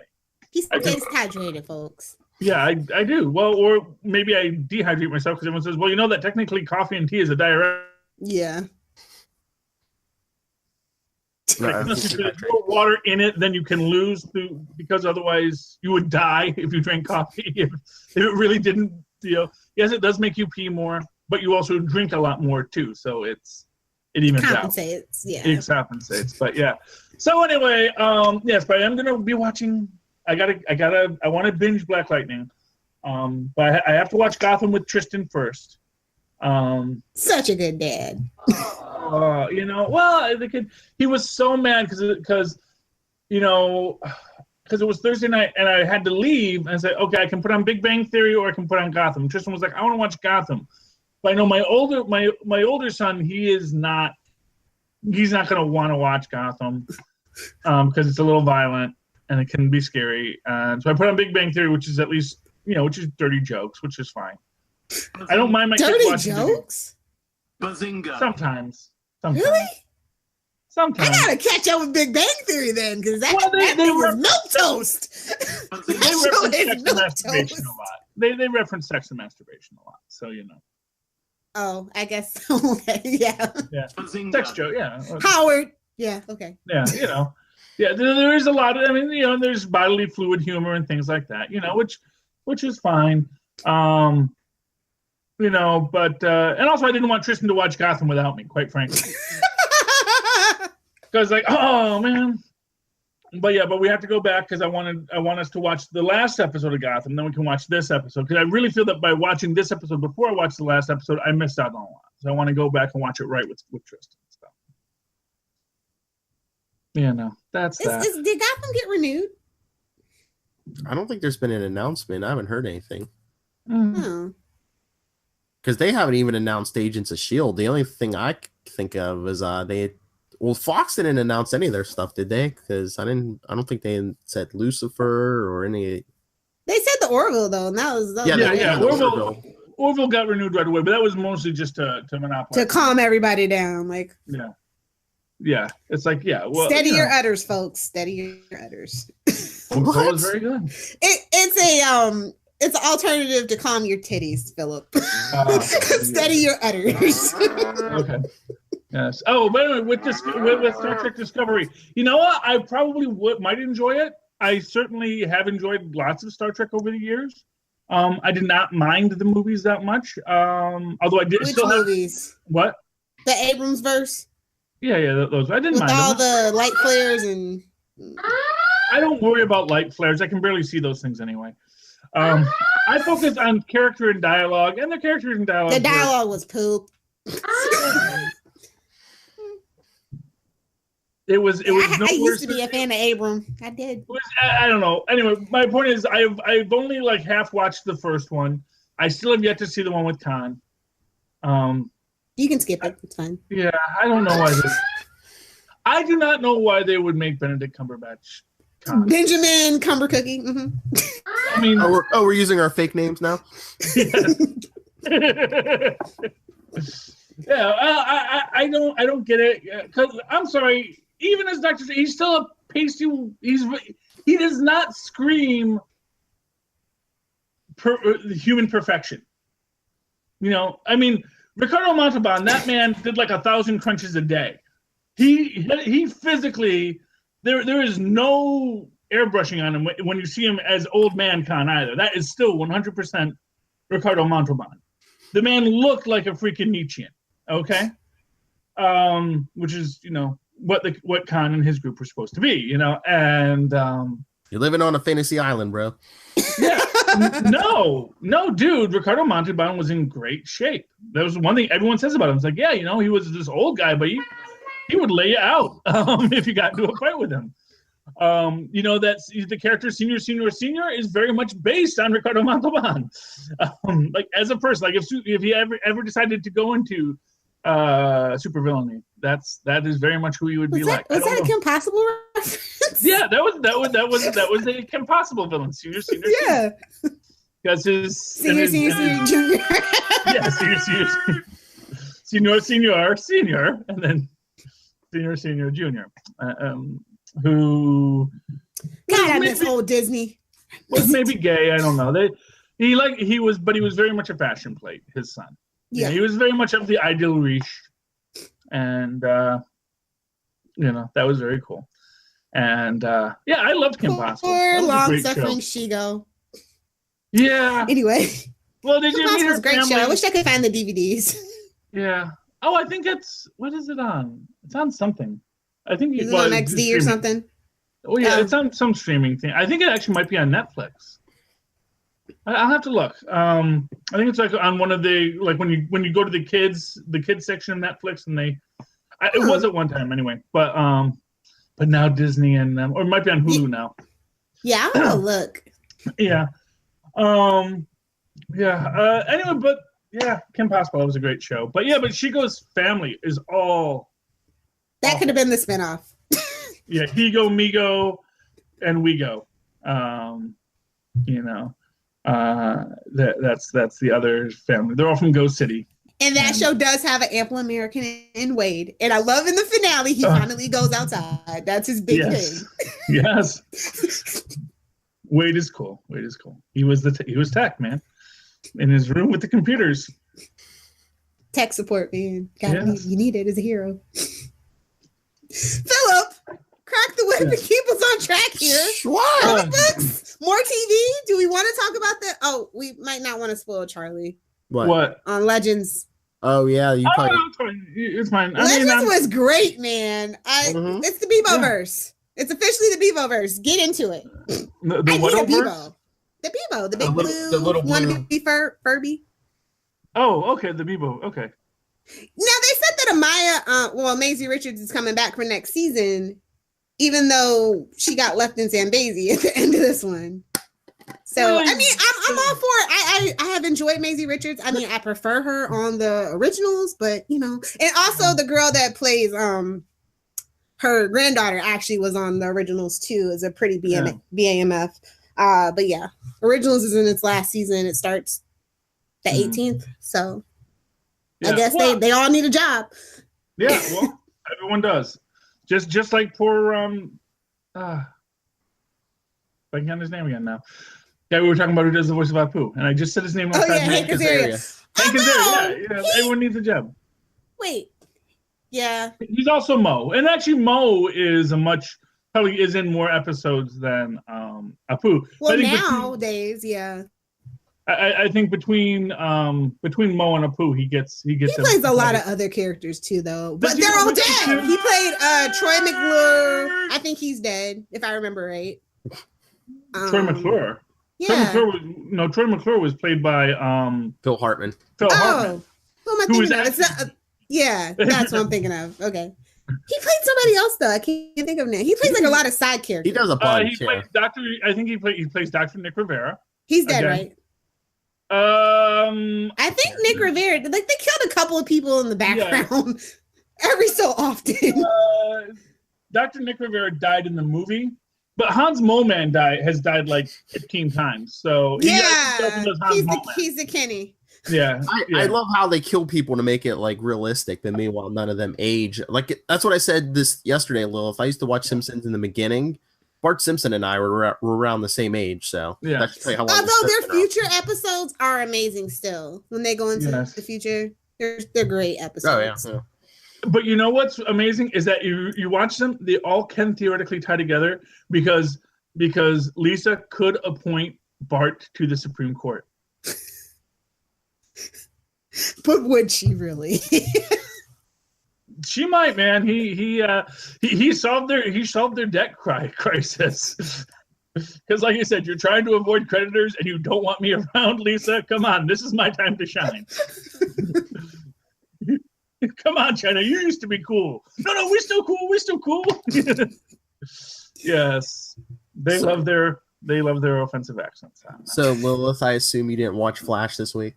He stays hydrated, folks. Yeah, I do. Well, or maybe I dehydrate myself because everyone says, well, that technically coffee and tea is a diuretic. Yeah. Unless you put more water in it, then you can lose because otherwise you would die if you drank coffee. If it really didn't, yes, it does make you pee more, but you also drink a lot more too. So it evens out. Yeah. It compensates. But yeah. So anyway, yes, but I'm gonna be watching. I want to binge Black Lightning, but I have to watch Gotham with Tristan first. Such a good dad. Well, the kid, he was so mad because it was Thursday night and I had to leave and say, okay, I can put on Big Bang Theory or I can put on Gotham. Tristan was like, I want to watch Gotham, but I know my older son, he's not going to want to watch Gotham because it's a little violent. And it can be scary. So I put on Big Bang Theory, which is at least, which is dirty jokes, which is fine. I don't mind my kids watching jokes. Bazinga. Sometimes. Really? Sometimes. I gotta catch up with Big Bang Theory then, because that thing was milquetoast. They reference sex and masturbation a lot. They reference sex and masturbation a lot, so Oh, I guess so. Okay, yeah. Yeah. Sex joke, yeah. Howard. Yeah. Okay. Yeah. Yeah, there is a lot of, there's bodily fluid humor and things like that, which is fine. But, and also I didn't want Tristan to watch Gotham without me, quite frankly. Because oh man. But we have to go back because I want us to watch the last episode of Gotham, then we can watch this episode. Because I really feel that by watching this episode before I watch the last episode, I missed out on a lot. So I want to go back and watch it right with Tristan. Yeah, no, that's that. Did Gotham get renewed? I don't think there's been an announcement. I haven't heard anything. Mm-hmm. Because they haven't even announced Agents of S.H.I.E.L.D. The only thing I think of is Fox didn't announce any of their stuff, did they? Because I don't think they said Lucifer or any. They said the Orville though. And that was Orville got renewed right away, but that was mostly just to monopolize. To calm everybody down, Yeah. Yeah, it's well, steady your udders, folks. Steady your udders. That was very good. It's an alternative to calm your titties, Philip. Steady your udders. Okay. Yes. Oh, by the way, with Star Trek Discovery, you know what? I probably might enjoy it. I certainly have enjoyed lots of Star Trek over the years. I did not mind the movies that much. Although I did. Which movies? What? The Abrams verse. Yeah, those. I didn't mind all them. The light flares and. I don't worry about light flares. I can barely see those things anyway. I focus on character and dialogue, and the characters and dialogue. The dialogue was poop. It was. I used to be a fan of Abrams. I did. I don't know. Anyway, my point is, I've only half watched the first one. I still have yet to see the one with Khan. You can skip it. It's fine. Yeah, I don't know why. I do not know why they would make Benedict Cumberbatch Khan. Benjamin Cumbercookie. Mm-hmm. I mean, we're using our fake names now. Yeah, I don't get it. Because I'm sorry, even as Dr. He's still a pasty. He does not scream human perfection. I mean, Ricardo Montalban, that man did like 1,000 crunches a day. He physically, there is no airbrushing on him when you see him as old man Khan either. That is still 100% Ricardo Montalban. The man looked like a freaking Nietzschean, okay? Which is, what Khan and his group were supposed to be, and you're living on a fantasy island, bro. Yeah, no, dude. Ricardo Montalban was in great shape. That was one thing everyone says about him. It's like, yeah, he was this old guy, but he would lay you out if you got into a fight with him. That's the character Senior is very much based on Ricardo Montalban. Like as a person, like if he ever decided to go into supervillainy, that is very much who he would be like. Was that a Kim Possible reference? Yeah, that was a Kim Possible villain. Senior. Yeah. Because his Senior, Junior. Yeah, Senior, and then Senior, Junior. Who? God, I miss old Disney. Was maybe gay. I don't know. He was very much a fashion plate. His son. Yeah, he was very much of the ideal riche, and that was very cool. And I loved Kim Possible. Poor long-suffering Shigo. Yeah. Anyway, well, did Kim you meet her Possible's great family? show. I wish I could find the DVDs. Yeah. Oh, I think what is it on? It's on something. I think it's on XD or something. Oh yeah, it's on some streaming thing. I think it actually might be on Netflix. I'll have to look. I think it's like on one of the when you go to the kids section of Netflix, and it was at one time anyway, but now Disney and or it might be on Hulu now. Yeah, I'll look. Yeah. Anyway, but yeah, Kim Possible was a great show. But Shigo's family is all. That could have been the spinoff. Yeah, Higo, Migo, and Wego. That's the other family. They're all from Ghost City. And that show does have an ample American in Wade. And I love in the finale, he finally goes outside. That's his big thing. Yes. Wade is cool. He was tech, man. In his room with the computers. Tech support, man. You need it as a hero. Philip, crack the whip and keep us on track here. What? Books, more TV. Do we want to talk about that? Oh, we might not want to spoil Charlie. What? On Legends. Oh yeah, it's fine. Legends was great, man. It's the Bebo-verse. It's officially the Bebo-verse. Get into it. The Bebo. The Bebo, the big blue, the little wannabe Furby. Oh, okay, the Bebo. Okay. Now they said that Maisie Richards is coming back for next season, even though she got left in Zambezi at the end of this one. So I mean, I'm all for it. I have enjoyed Maisie Richards. I mean, I prefer her on the originals, but and also the girl that plays her granddaughter actually was on the originals too. Is a pretty BAMF. But yeah, originals is in its last season. It starts the 18th, so. I guess they all need a job. Yeah, well, everyone does. Just like poor I can't his name again now. Yeah, we were talking about who does the voice of Apu, and I just said his name last time. Hank Azaria. Hank Azaria, everyone needs a job. Wait. Yeah. He's also Mo. And actually Mo is probably is in more episodes than Apu. Well, nowadays, yeah. I think between Mo and Apu, he plays a lot of other characters too, though. But they're all dead. He played Troy McClure. I think he's dead, if I remember right. Troy McClure. Yeah. Troy McClure was played by Phil Hartman. Who am I thinking of? That's what I'm thinking of. Okay. He played somebody else though. I can't think of name. He plays like a lot of side characters. He does a bunch. He plays Dr. I think he plays Dr. Nick Rivera. He's dead, right? I think Nick Rivera, they killed a couple of people in the background every so often. Dr. Nick Rivera died in the movie, but Hans Moleman has died like 15 times. So he's the Kenny. Yeah. I love how they kill people to make it like realistic, but meanwhile none of them age. Like that's what I said yesterday, Lilith. I used to watch Simpsons in the beginning. Bart Simpson and I were around the same age, so that should tell you how long. Although their future episodes are amazing still when they go into the future. They're great episodes. Oh yeah. But you know what's amazing is that you watch them, they all can theoretically tie together because Lisa could appoint Bart to the Supreme Court. But would she really? She might, man. He solved their debt crisis. Because, like you said, you're trying to avoid creditors, and you don't want me around, Lisa. Come on, this is my time to shine. Come on, China. You used to be cool. No, we're still cool. We're still cool. Yes, they love their offensive accents. So, Lilith, I assume you didn't watch Flash this week.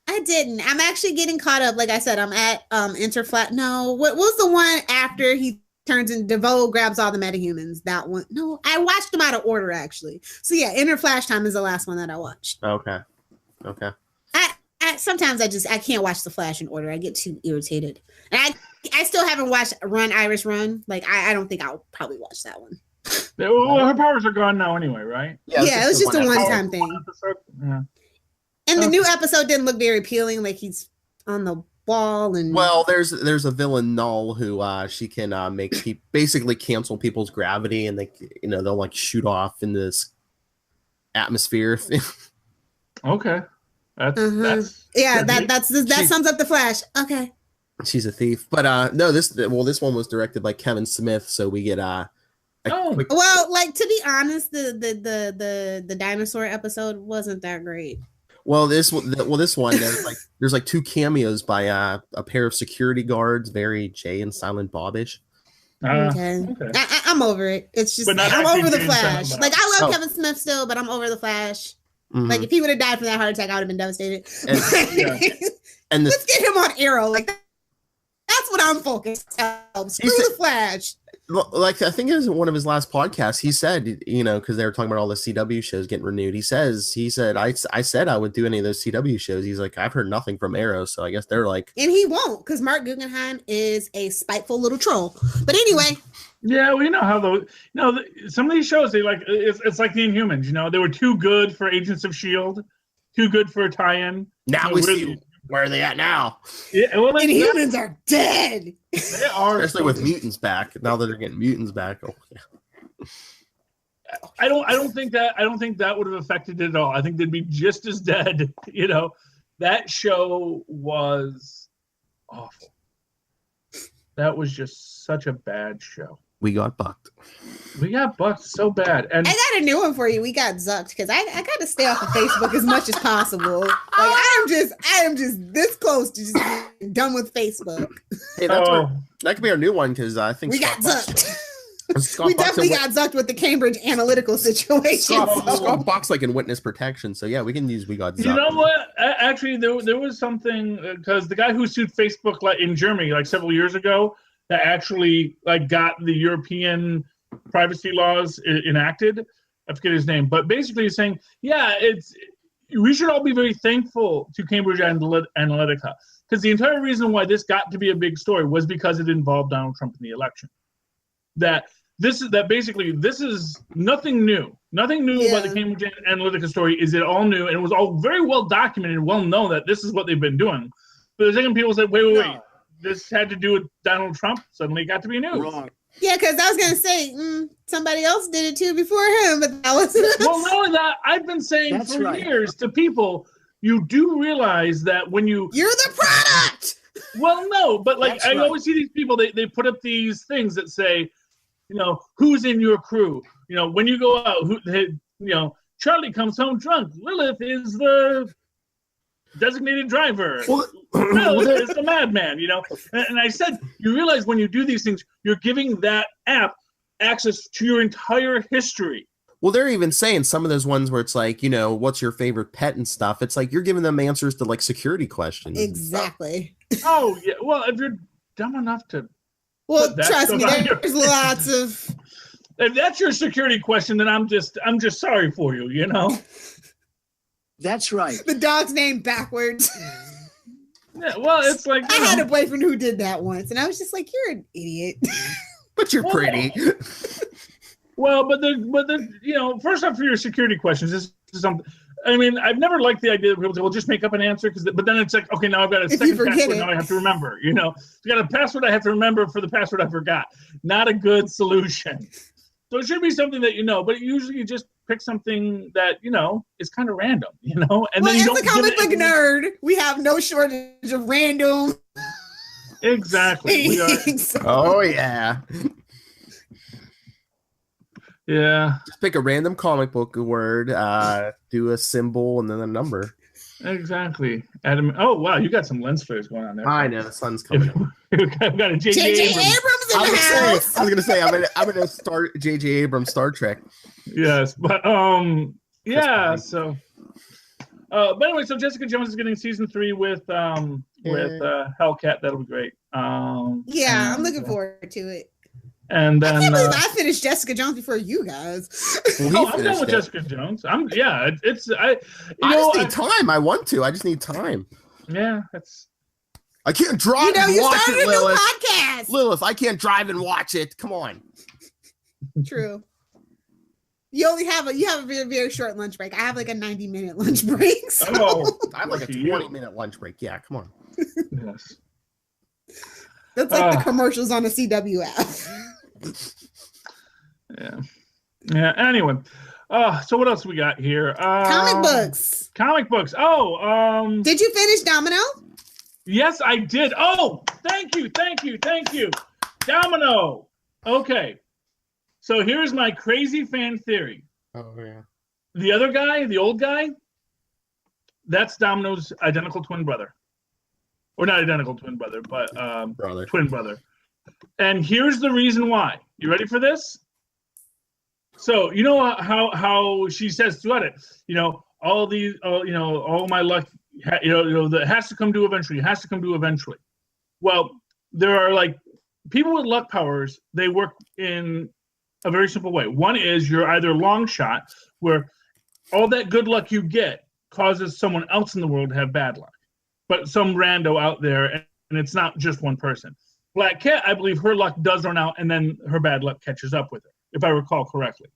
I didn't. I'm actually getting caught up. Like I said, I'm at Interflat. No, what was the one after he turns in DeVoe grabs all the metahumans? That one. No, I watched them out of order actually. So yeah, Interflash Time is the last one that I watched. Okay. I sometimes I can't watch the Flash in order. I get too irritated. And I still haven't watched Run Irish Run. Like I don't think I'll probably watch that one. Well, her powers are gone now anyway, right? Yeah, it was just a one-time thing. Yeah. And the new episode didn't look very appealing. Like he's on the wall and. Well, there's a villain Null who she can basically cancel people's gravity, and they'll like shoot off in this atmosphere. Okay. That sums up the Flash. Okay. She's a thief, but no, this one was directed by Kevin Smith, so we get well, like to be honest, the dinosaur episode wasn't that great. Well, this one there's like two cameos by a pair of security guards, very Jay and Silent Bobish. Okay. I'm over it. It's just I'm over the Flash. Like I love Kevin Smith still, but I'm over the Flash. Mm-hmm. Like if he would have died from that heart attack, I would have been devastated. And let's get him on Arrow. Like that's what I'm focused on. Screw the Flash. Like I think it was one of his last podcasts. He said, because they were talking about all the CW shows getting renewed. He said, I said I would do any of those CW shows. He's like, I've heard nothing from Arrow, so I guess they're like, and he won't because Mark Guggenheim is a spiteful little troll. But anyway. Yeah, we know how some of these shows they like. It's like the Inhumans. They were too good for Agents of S.H.I.E.L.D., too good for a tie-in. Now we see where are they at now. Yeah, well, Inhumans are dead. They are, especially with mutants back. Now that they're getting mutants back. Oh, yeah. I don't think that would have affected it at all. I think they'd be just as dead. That show was awful. That was just such a bad show. We got bucked. We got bucked so bad. And I got a new one for you. We got zucked because I got to stay off of Facebook as much as possible. Like I am just this close to just being done with Facebook. Hey, that could be our new one because I think we got zucked. We definitely got zucked with the Cambridge Analytical situation. Scott Box like in witness protection. So yeah, we can use we got zucked. You know what? Actually, there was something because the guy who sued Facebook in Germany several years ago that actually got the European privacy laws enacted. I forget his name, but basically he's saying, we should all be very thankful to Cambridge Analytica because the entire reason why this got to be a big story was because it involved Donald Trump in the election. This is nothing new. Nothing new about the Cambridge Analytica story. Is it all new? And it was all very well documented and well known that this is what they've been doing. But the second people said, wait. This had to do with Donald Trump. Suddenly it got to be news. Wrong. Yeah, because I was going to say, somebody else did it too before him, but that wasn't us. Well, not only that, I've been saying years to people, you do realize that when you're the product! Well, no, but I always see these people, they put up these things that say, who's in your crew? When you go out, Charlie comes home drunk. Lilith is the designated driver. Is the madman, And I said, you realize when you do these things, you're giving that app access to your entire history. Well, they're even saying some of those ones where it's like, what's your favorite pet and stuff. It's like you're giving them answers to security questions. Exactly. Oh, yeah. Well, if you're dumb enough to. Well, trust me, there's lots of. If that's your security question, then I'm just sorry for you, That's right. The dog's name backwards. Yeah, well, it's like I had a boyfriend who did that once, and I was just like, "You're an idiot." But you're pretty. Well, but the first off, for your security questions, this is something. I mean, I've never liked the idea that people say, "Well, just make up an answer," but then it's like, okay, now I've got a second password. Now I have to remember. You know, I got a password I have to remember for the password I forgot. Not a good solution. So it should be something that you know, but usually you just pick something that you know is kind of random. You know, and well, then you as a comic book nerd, we have no shortage of random. Exactly. We are. Oh yeah. Yeah. Just pick a random comic book word, do a symbol, and then a number. Exactly. Adam. Oh wow, you got some lens flares going on there. I know the sun's coming up. We've got a J.J. Abrams in the house. I was gonna say I'm gonna start J.J. Abrams Star Trek. Yes, but yeah. So, but anyway, so Jessica Jones is getting season 3 with Hellcat. That'll be great. Yeah, I'm looking forward to it. And then I can't believe I finished Jessica Jones before you guys. Well, I'm done with Jessica Jones. I just need time. I want to. I just need time. Yeah, that's. I can't drive and you watch started it, Lilith. a new podcast. Lilith, I can't drive and watch it. Come on. True. You only have a very, very short lunch break. I have like a 90-minute lunch break. So. Oh, I have like a 20-minute lunch break. Yeah, come on. Yes. That's like the commercials on the CW app. Yeah. Anyway, so what else we got here? Comic books. Oh, did you finish Domino? Yes, I did. Oh, thank you. Domino. Okay. So here's my crazy fan theory. Oh yeah. The other guy, the old guy, that's Domino's identical twin brother. Or not identical twin brother, but twin brother. And here's the reason why. You ready for this? So you know how she says throughout it, you know, all my luck, that has to come due eventually. It has to come due eventually. Well, there are like people with luck powers. They work in a very simple way. One is you're either long shot, where all that good luck you get causes someone else in the world to have bad luck, but some rando out there, and it's not just one person. Black Cat, I believe her luck does run out, and then her bad luck catches up with her, if I recall correctly.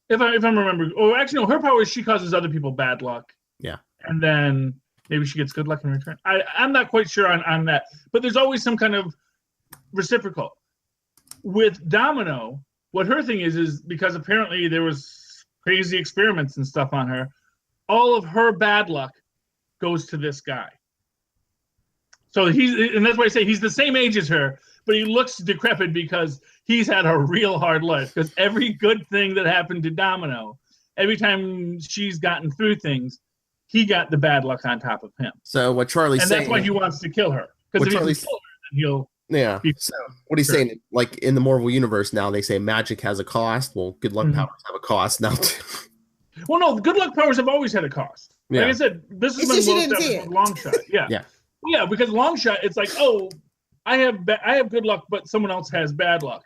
If I remember, or actually, no, her power is she causes other people bad luck. Yeah. And then maybe she gets good luck in return. I'm not quite sure on that, but there's always some kind of reciprocal. With Domino, what her thing is because apparently there was crazy experiments and stuff on her, all of her bad luck goes to this guy. So and that's why I say he's the same age as her, but he looks decrepit because he's had a real hard life. Because every good thing that happened to Domino, every time she's gotten through things, he got the bad luck on top of him. So what Charlie's saying, and that's why he wants to kill her. Because if he can kill her, then he'll. Yeah. So what he's saying, like in the Marvel universe now, they say magic has a cost. Well, good luck powers have a cost now too. Well, no, good luck powers have always had a cost. Yeah. Like I said, this is when long shot. Yeah. Yeah, because long shot, it's like, oh, I have good luck, but someone else has bad luck,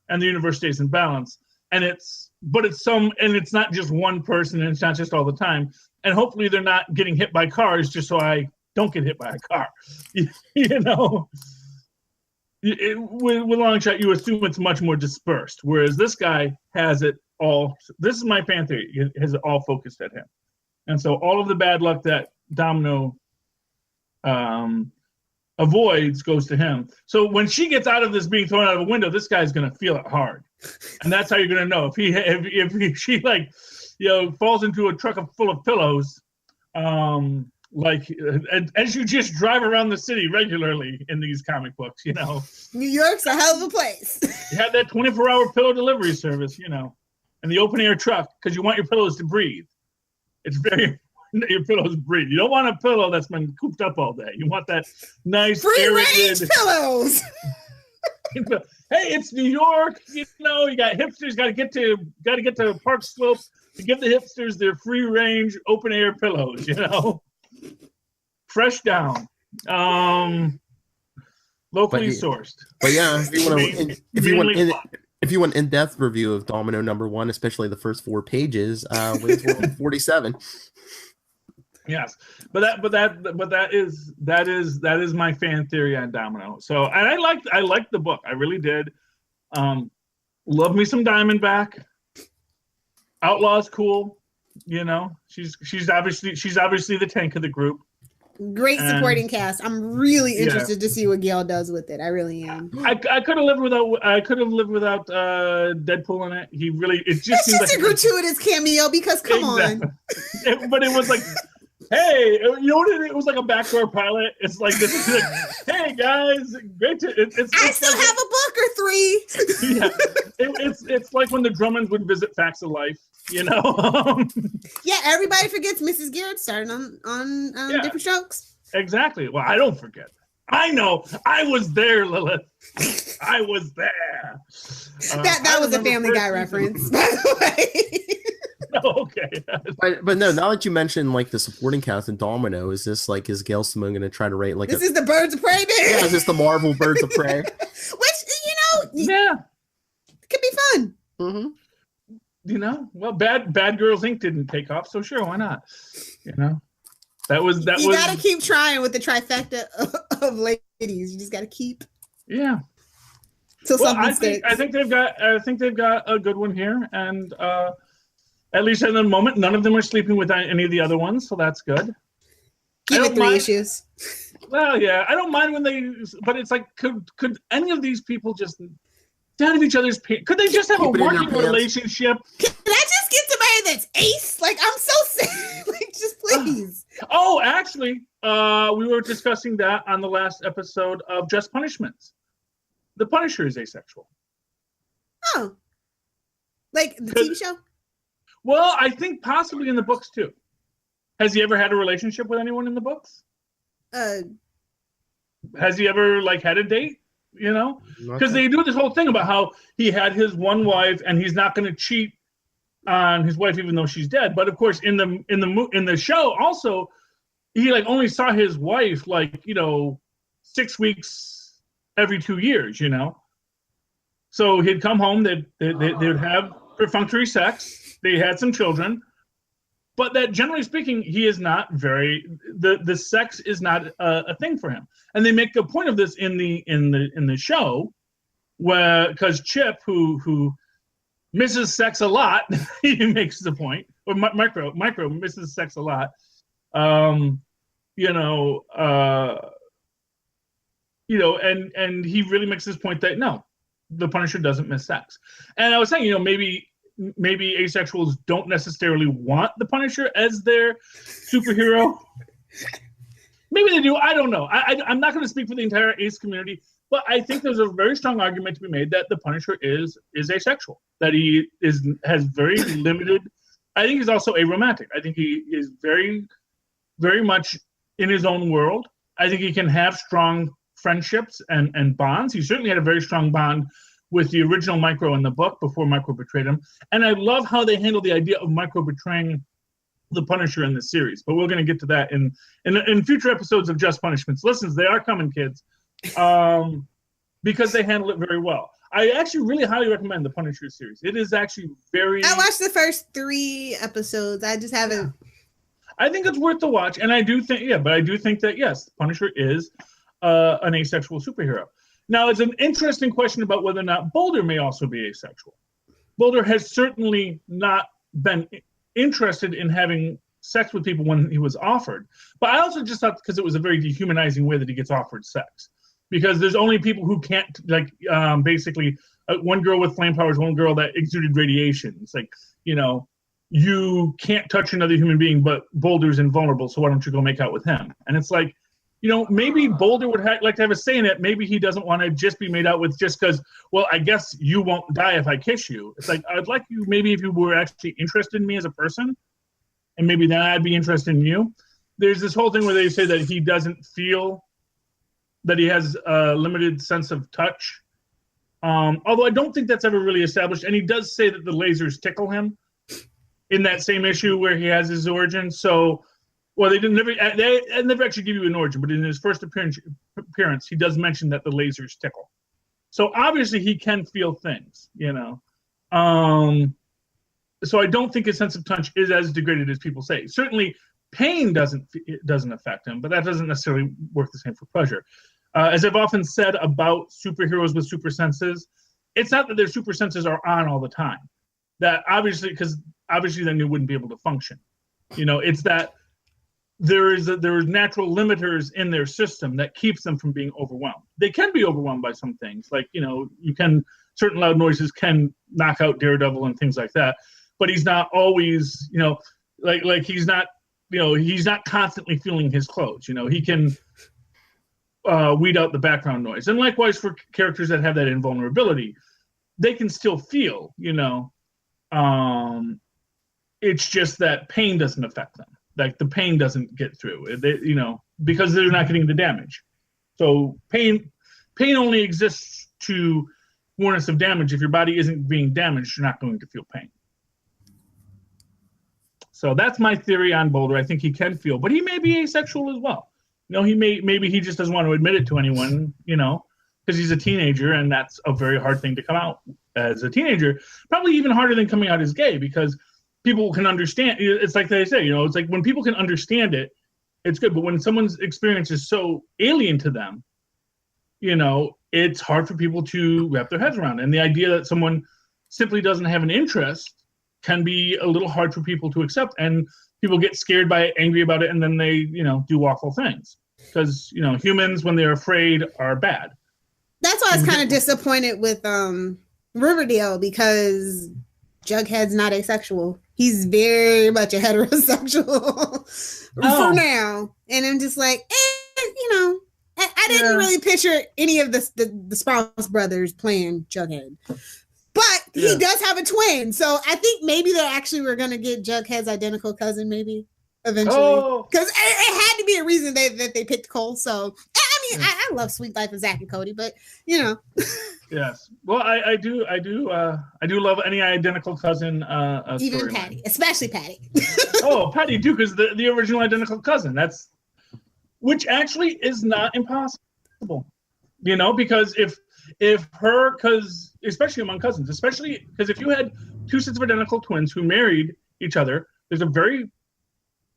and the universe stays in balance. And it's not just one person, and it's not just all the time. And hopefully, they're not getting hit by cars just so I don't get hit by a car. You know, with long shot, you assume it's much more dispersed, whereas this guy has it all. This is my fan theory. It has it all focused at him, and so all of the bad luck that Domino avoids goes to him. So when she gets out of this being thrown out of a window, this guy's gonna feel it hard, and that's how you're gonna know if she like, you know, falls into a truck full of pillows, like as you just drive around the city regularly in these comic books, you know. New York's a hell of a place. You have that 24-hour pillow delivery service, you know, and the open air truck because you want your pillows to breathe. It's very important that your pillows breathe. You don't want a pillow that's been cooped up all day. You want that nice free range pillows. Hey, it's New York. You know, you got hipsters. Got to get to Park Slope to give the hipsters their free range open air pillows. You know, fresh down, locally sourced. But yeah, if you want in-depth review of Domino #1, especially the first 4 pages, Wayne's World 47. Yes, but that is my fan theory on Domino. So, and I liked the book. I really did. Love me some Diamondback. Outlaw's cool. You know, she's obviously the tank of the group. Great supporting cast. I'm really interested to see what Gail does with it. I really am. I could have lived without Deadpool in it. It's just a gratuitous cameo because come on. But it was like, hey, you know what? It was like a backdoor pilot. It's like this is like, hey guys, great to. I still have a book or three. Yeah, it's like when the Drummonds would visit Facts of Life. You know. Yeah, everybody forgets Mrs. Garrett started on Different Strokes. Exactly. Well, I don't forget. I know. I was there, Lilith. I was there. That was a Family Guy reference, by the way. Okay. But no, now that you mentioned like the supporting cast in Domino, is Gail Simone going to try to rate like this is the Birds of Prey, baby? Yeah, is this the Marvel Birds of Prey? Which, yeah, could be fun. Mm-hmm. You know, well, Bad Girls Inc. didn't take off, so sure, why not? You know, you gotta keep trying with the trifecta of ladies. You just gotta keep. Yeah. So I think they've got a good one here, and at least in the moment, none of them are sleeping with any of the other ones, so that's good. Give it 3 issues. Well, yeah, I don't mind but it's like, could any of these people just out of each other's pants? Could they just have a working relationship? Can I just get somebody that's ace? Like, I'm so sad. Like, just please. Oh, actually, we were discussing that on the last episode of Just Punishments. The Punisher is asexual. Oh. Like the TV show? Well, I think possibly in the books, too. Has he ever had a relationship with anyone in the books? Has he ever, had a date? You know, because they do this whole thing about how he had his one wife and he's not going to cheat on his wife even though she's dead. But of course, in the show, also, he only saw his wife 6 weeks every 2 years. You know, so he'd come home, they'd have perfunctory sex, they had some children, but that generally speaking, he is not the sex is not a thing for him. And they make a point of this in the show, because Chip, who misses sex a lot, he makes the point, or micro misses sex a lot. And he really makes this point that no, the Punisher doesn't miss sex. And I was saying, maybe asexuals don't necessarily want the Punisher as their superhero. Maybe they do. I don't know. I'm not going to speak for the entire ace community, but I think there's a very strong argument to be made that the Punisher is asexual. That he has very limited. I think he's also aromantic. I think he is very, very much in his own world. I think he can have strong friendships and bonds. He certainly had a very strong bond with the original Micro in the book before Micro betrayed him. And I love how they handle the idea of Micro betraying the Punisher in the series. But we're going to get to that in future episodes of Just Punishments. Listen, they are coming, kids, because they handle it very well. I actually really highly recommend the Punisher series. It is actually very... I watched the first 3 episodes. I just haven't... I think it's worth the watch. And I do think that, yes, Punisher is an asexual superhero. Now, it's an interesting question about whether or not Boulder may also be asexual. Boulder has certainly not been interested in having sex with people when he was offered. But I also just thought because it was a very dehumanizing way that he gets offered sex. Because there's only people who can't, basically, one girl with flame powers, one girl that exuded radiation. It's like, you can't touch another human being, but Boulder's invulnerable, so why don't you go make out with him? And it's like, maybe Boulder would like to have a say in it. Maybe he doesn't want to just be made out with just because, well, I guess you won't die if I kiss you. It's like, I'd like you, maybe if you were actually interested in me as a person, and maybe then I'd be interested in you. There's this whole thing where they say that he doesn't feel that he has a limited sense of touch. Although I don't think that's ever really established. And he does say that the lasers tickle him in that same issue where he has his origin. So, well, they never actually give you an origin, but in his first appearance, he does mention that the lasers tickle. So obviously he can feel things, So I don't think his sense of touch is as degraded as people say. Certainly, pain doesn't affect him, but that doesn't necessarily work the same for pleasure. As I've often said about superheroes with super senses, it's not that their super senses are on all the time. That obviously, because obviously then you wouldn't be able to function. It's that there is natural limiters in their system that keeps them from being overwhelmed. They can be overwhelmed by some things, like certain loud noises can knock out Daredevil and things like that. But he's not always, like he's not constantly feeling his clothes. He can weed out the background noise. And likewise for characters that have that invulnerability, they can still feel. It's just that pain doesn't affect them. Like the pain doesn't get through. Because they're not getting the damage. So pain only exists to warn us of damage. If your body isn't being damaged, you're not going to feel pain. So that's my theory on Boulder. I think he can feel, but he may be asexual as well. Maybe he just doesn't want to admit it to anyone, because he's a teenager, and that's a very hard thing to come out as a teenager. Probably even harder than coming out as gay, because people can understand. It's like they say, it's like when people can understand it, it's good. But when someone's experience is so alien to them, it's hard for people to wrap their heads around. And the idea that someone simply doesn't have an interest can be a little hard for people to accept. And people get scared by it, angry about it, and then they, do awful things. Because, humans, when they're afraid, are bad. That's why I was kind of disappointed with Riverdale, because Jughead's not asexual. He's very much a heterosexual for now. And I'm just like, I didn't really picture any of the Sprouse brothers playing Jughead. But he does have a twin. So I think maybe we're going to get Jughead's identical cousin maybe eventually. Because it had to be a reason that they picked Cole. So, I love Sweet Life of Zach and Cody, but, Yes. Well, I do love any identical cousin. Even Patty, especially Patty. Patty too, because the original identical cousin. Which actually is not impossible. Because especially among cousins, especially because if you had two sets of identical twins who married each other, there's a very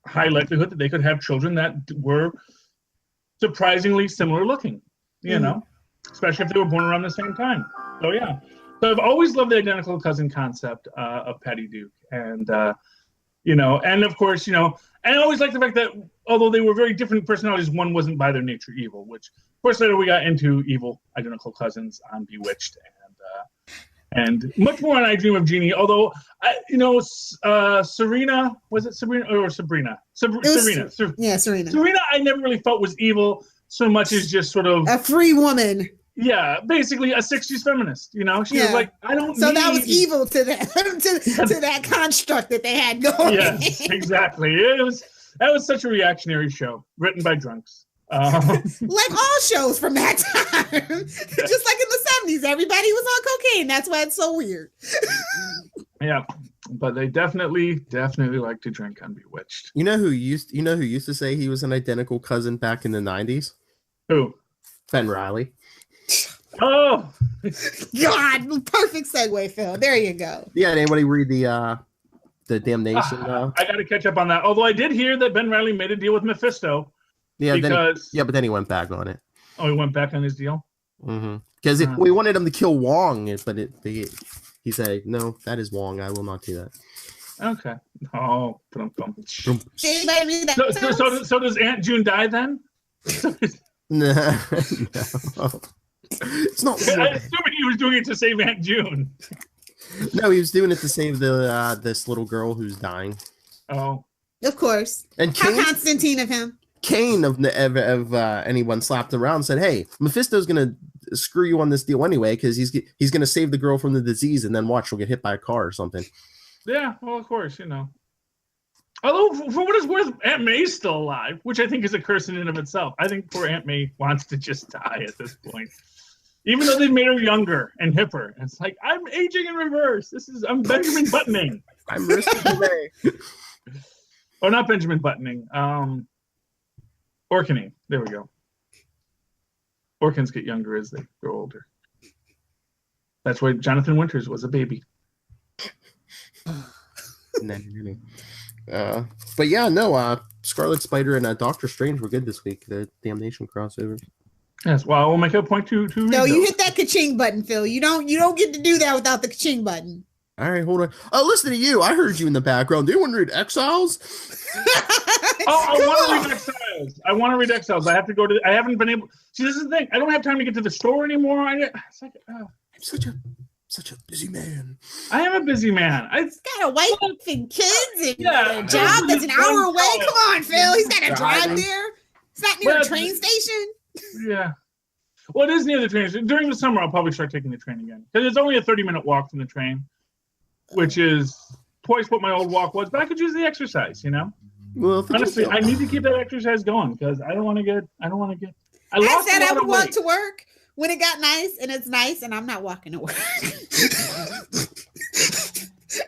high likelihood that they could have children that were surprisingly similar looking, especially if they were born around the same time. So, yeah. So I've always loved the identical cousin concept of Patty Duke. And, and of course, and I always like the fact that although they were very different personalities, one wasn't by their nature evil, which, of course, later we got into evil identical cousins on Bewitched and much more on I Dream of Jeannie. Although, Serena, was it Sabrina or Sabrina? Serena. Yeah, Serena. Serena, I never really felt was evil so much as just sort of a free woman. Yeah, basically a 60s feminist. She was like, I don't. So that was evil to them, to that construct that they had going. Yes, exactly. That was such a reactionary show written by drunks. Like all shows from that time. Just like in the 70s, everybody was on cocaine. That's why it's so weird. Yeah, but they definitely like to drink on Bewitched. You know who used to say he was an identical cousin back in the 90s? Who? Reilly. Oh God! Perfect segue, Phil. There you go. Yeah, did anybody read the Damnation? I got to catch up on that. Although I did hear that Ben Reilly made a deal with Mephisto. Yeah, but then he went back on it. Oh, he went back on his deal? Mm-hmm. Because we wanted him to kill Wong, but he said, no, that is Wong. I will not do that. Okay. Oh, so does Aunt June die then? No. It's not. I assume he was doing it to save Aunt June. No, he was doing it to save this little girl who's dying. Oh, of course. And how Constantine of him. Kane of anyone slapped around and said, "Hey, Mephisto's gonna screw you on this deal anyway because he's gonna save the girl from the disease, and then watch she'll get hit by a car or something." Yeah, well, of course, Although, for what it's worth, Aunt May's still alive, which I think is a curse in and of itself. I think poor Aunt May wants to just die at this point. Even though they've made her younger and hipper. It's like, I'm aging in reverse. I'm Benjamin Buttoning. I'm risking away. Oh, not Benjamin Buttoning. Orkney. There we go. Orkans get younger as they grow older. That's why Jonathan Winters was a baby. But yeah, no, Scarlet Spider and Doctor Strange were good this week. The Damnation crossover. Yes, well, I will make a point to No, you hit that ka-ching button, Phil. You don't get to do that without the ka-ching button. All right, hold on. Oh, listen to you. I heard you in the background. Do you want to read Exiles? I want to read Exiles. I want to read Exiles. I have to go to. I haven't been able. See, this is the thing. I don't have time to get to the store anymore. It's like, I'm such a busy man. I am a busy man. He's got a wife and kids and a job that's an hour away. Come on, Phil. He's got to drive there. It's not near a train station. Yeah. Well, it is near the train station. During the summer, I'll probably start taking the train again because it's only a 30-minute walk from the train, which is twice what my old walk was. But I could use the exercise, you know. Well, honestly, I need to keep that exercise going because I don't want to get. I said I would walk to work when it got nice, and it's nice, and I'm not walking to work.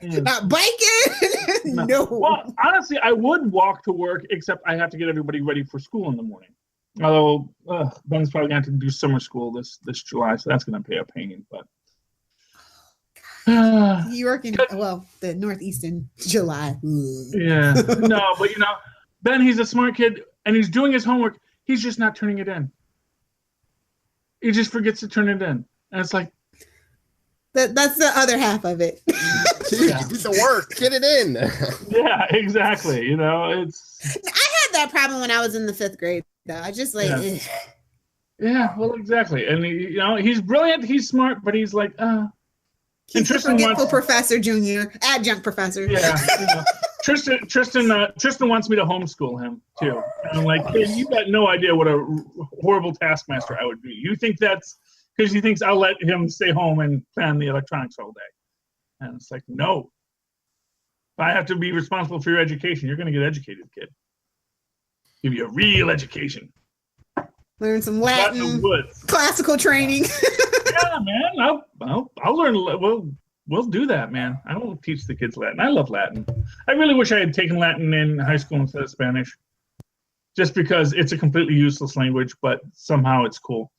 Not biking. No. Well, honestly, I would walk to work, except I have to get everybody ready for school in the morning. Although Ben's probably going to have to do summer school this July, so that's going to be a pain. But you work in the northeastern July. Yeah, no, but Ben, he's a smart kid, and he's doing his homework. He's just not turning it in. He just forgets to turn it in, and it's like that's the other half of it. Yeah. Do the work, get it in. Yeah, exactly. It's. I had that problem when I was in the 5th grade. Though I just like. Yeah. Yeah, well, exactly, and he's brilliant. He's smart, but he's like, He's a forgetful professor, junior adjunct professor. Yeah, Tristan wants me to homeschool him too. And I'm like, kid, you got no idea what a horrible taskmaster I would be. You think that's because he thinks I'll let him stay home and play on the electronics all day? And it's like, no. I have to be responsible for your education. You're going to get educated, kid. Give you a real education. Learn some Latin, classical training. Yeah, man. I'll learn. We'll do that, man. I will teach the kids Latin. I love Latin. I really wish I had taken Latin in high school instead of Spanish, just because it's a completely useless language, but somehow it's cool.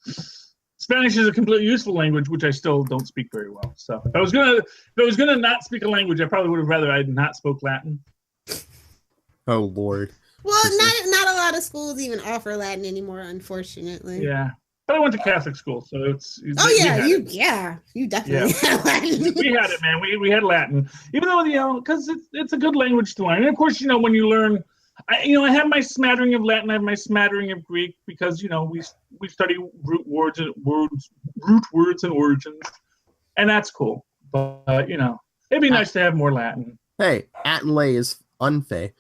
Spanish is a completely useful language, which I still don't speak very well. So if I was gonna not speak a language, I probably would have rather I had not spoke Latin. Oh Lord. Well, not a lot of schools even offer Latin anymore, unfortunately. Yeah. But I went to Catholic school, so it's. You definitely had Latin. We had it, man. We had Latin, even though because it's a good language to learn. And of course, when you learn, I have my smattering of Latin, I have my smattering of Greek because we study root words and origins, and that's cool. But it'd be nice to have more Latin. Hey, Attenlay is unfay.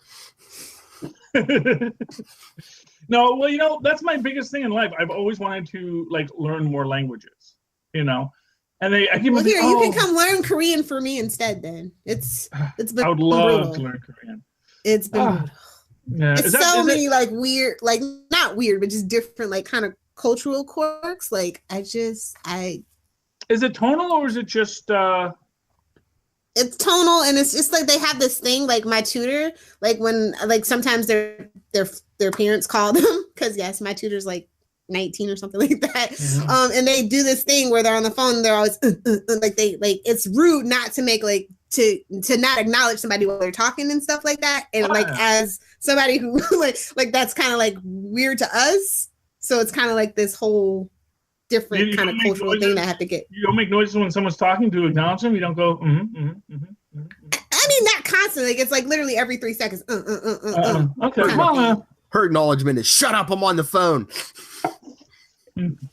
No, well, that's my biggest thing in life. I've always wanted to learn more languages, and you can come learn Korean for me instead. Then it's been. I would love to learn Korean. It's been. Yeah, it's many weird, not weird, but just different kind of cultural quirks. Is it tonal or is it just? It's tonal, and it's just they have this thing. My tutor, when sometimes their parents call them because yes, my tutor's 19 or something like that. Mm-hmm. And they do this thing where they're on the phone. And they're always it's rude not to make to not acknowledge somebody while they're talking and stuff like that. And as somebody who that's kind of weird to us. So it's kind of this whole different kind of cultural thing that I have to get. You don't make noises when someone's talking to acknowledge them. You don't go. I mean, not constantly. It's literally every 3 seconds. Okay. Well, her acknowledgement is shut up. I'm on the phone.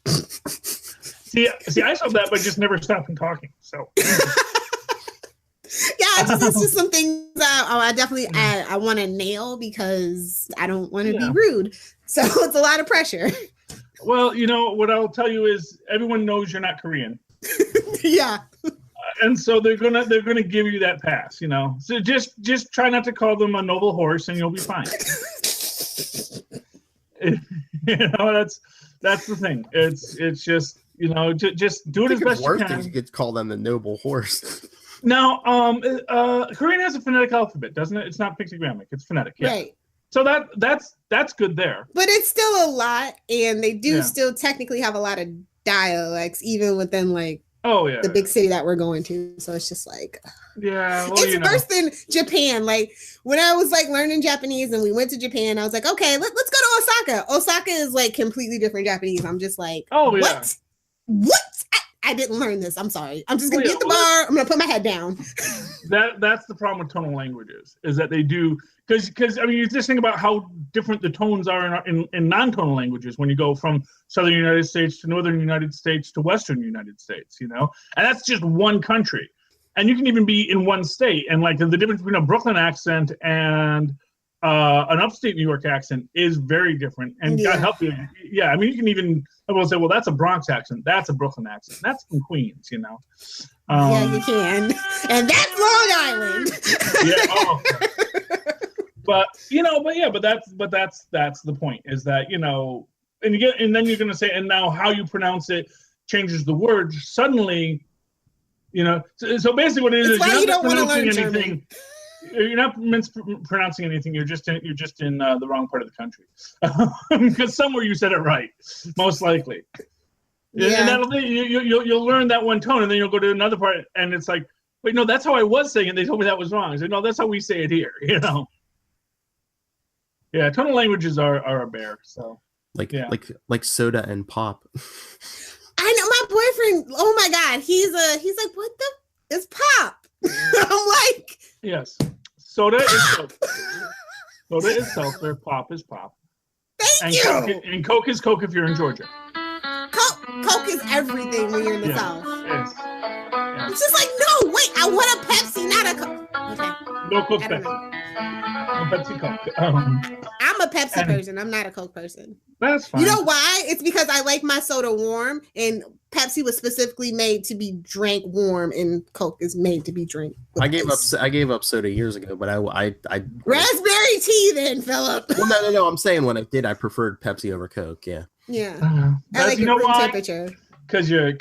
See, I saw that, but just never stopped from talking. So. Yeah, it's just some things I definitely I want to nail because I don't want to be rude. So it's a lot of pressure. Well, what I'll tell you is everyone knows you're not Korean. Yeah. And so they're gonna give you that pass, So just try not to call them a noble horse, and you'll be fine. That's the thing. It's just just do it as best you can. You could call them the noble horse. Now, Korean has a phonetic alphabet, doesn't it? It's not pictogrammic. It's phonetic. Yeah. Right. So that's good there. But it's still a lot, and they do still technically have a lot of dialects, even within the big city that we're going to. So it's just it's worse than Japan. When I was learning Japanese and we went to Japan, I was okay, let's go to Osaka. Osaka is completely different Japanese. I'm just what? I didn't learn this. I'm sorry. I'm just gonna be at the bar. I'm gonna put my head down. That's the problem with tonal languages, is that they do, because I mean, you just think about how different the tones are in non-tonal languages when you go from southern United States to northern United States to western United States, you know, and that's just one country, and you can even be in one state, and like the difference between a Brooklyn accent and an upstate New York accent is very different, and God help you. Yeah, I mean, you can even, I will say, well, that's a Bronx accent, that's a Brooklyn accent, that's from Queens, you know. Yeah, you can, and that's Long Island. But you know, but that's the point, is that, you know, and then you're gonna say, and now how you pronounce it changes the words suddenly, you know. So basically, what it is, why you don't want to learn anything. German. You're not mispronouncing anything. You're just in the wrong part of the country, because somewhere you said it right, most likely. Yeah. And you'll learn that one tone, and then you'll go to another part, and it's like, wait, no, that's how I was saying it. They told me that was wrong. I said, no, that's how we say it here. You know. Yeah, tonal languages are a bear. So like soda and pop. I know my boyfriend. Oh my God, he's like, what the is pop? I'm like, yes. Soda is seltzer. Soda is seltzer. Pop is pop. Thank you. And Coke is Coke if you're in Georgia. Coke is everything when you're in the South. Yes. It's just like, no, wait, I want a Pepsi, not a Coke. Okay. No Coke Pepsi. No Pepsi Coke. I'm a Pepsi person. I'm not a Coke person. That's fine. You know why? It's because I like my soda warm, and Pepsi was specifically made to be drank warm, and Coke is made to be drank. I gave up soda years ago, but I raspberry tea then, Philip. Well, no. I'm saying when I did, I preferred Pepsi over Coke. Yeah. Yeah. I like room temperature. Because you're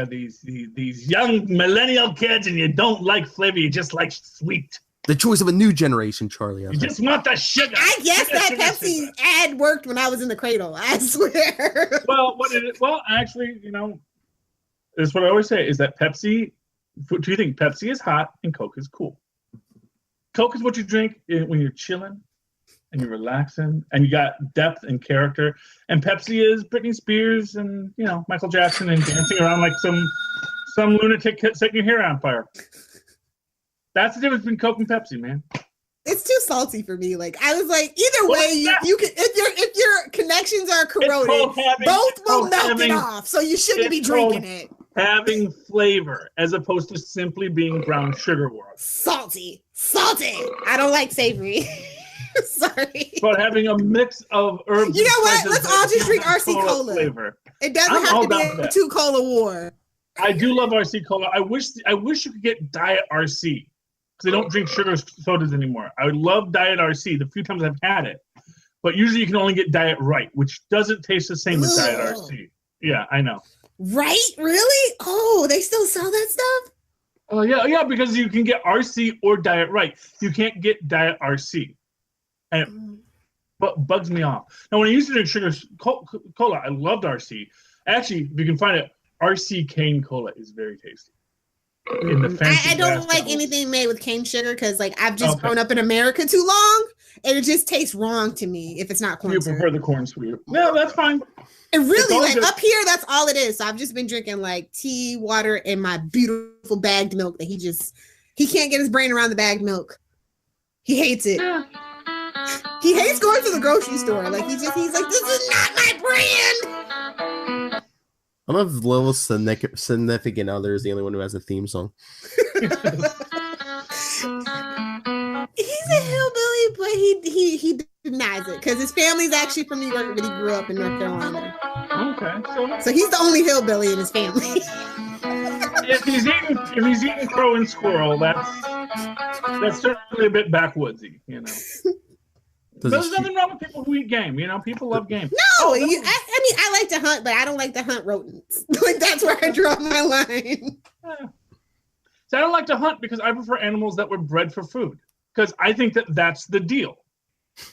these young millennial kids, and you don't like flavor. You just like sweet. The choice of a new generation, Charlie. You just want the sugar. I guess that Pepsi ad worked when I was in the cradle. I swear. Well, actually, you know, this is what I always say, is that Pepsi. Do you think Pepsi is hot and Coke is cool? Coke is what you drink when you're chilling and you're relaxing and you got depth and character. And Pepsi is Britney Spears and, you know, Michael Jackson and dancing around like some lunatic setting your hair on fire. That's the difference between Coke and Pepsi, man. It's too salty for me. Like, I was like, either way, you can, if your connections are corroded, both will melt it off. So you shouldn't be drinking it. Having flavor as opposed to simply being brown sugar world. Salty. I don't like savory. Sorry. But having a mix of herbs. You know what? Let's all just drink RC Cola. Flavor. It doesn't have to be a 2 cola war. I do love RC Cola. I wish you could get Diet RC. Because they don't drink sugar sodas anymore. I would love Diet RC the few times I've had it. But usually you can only get Diet Right, which doesn't taste the same as Diet RC. Yeah, I know. Right? Really? Oh, they still sell that stuff? Oh, yeah, because you can get RC or Diet Right. You can't get Diet RC. And it bugs me off. Now, when I used to drink sugar cola, I loved RC. Actually, if you can find it, RC cane cola is very tasty. I don't like anything made with cane sugar because, like, I've just grown up in America too long, and it just tastes wrong to me if it's not corn syrup. You prefer the corn sweet? No, that's fine. And really, like, up here, that's all it is. So I've just been drinking like tea, water, and my beautiful bagged milk that he can't get his brain around the bagged milk. He hates it. Yeah. He hates going to the grocery store. Like he's like, this is not my brand. I love Lilith's significant other is the only one who has a theme song. He's a hillbilly, but he denies it because his family's actually from New York, but he grew up in North Carolina. Okay, so he's the only hillbilly in his family. if he's eating crow and squirrel, that's certainly a bit backwoodsy, you know. There's nothing wrong with people who eat game. You know, people love game. No, I mean, I like to hunt, but I don't like to hunt rodents. Like, that's where I draw my line. Yeah. So I don't like to hunt because I prefer animals that were bred for food. Because I think that's the deal.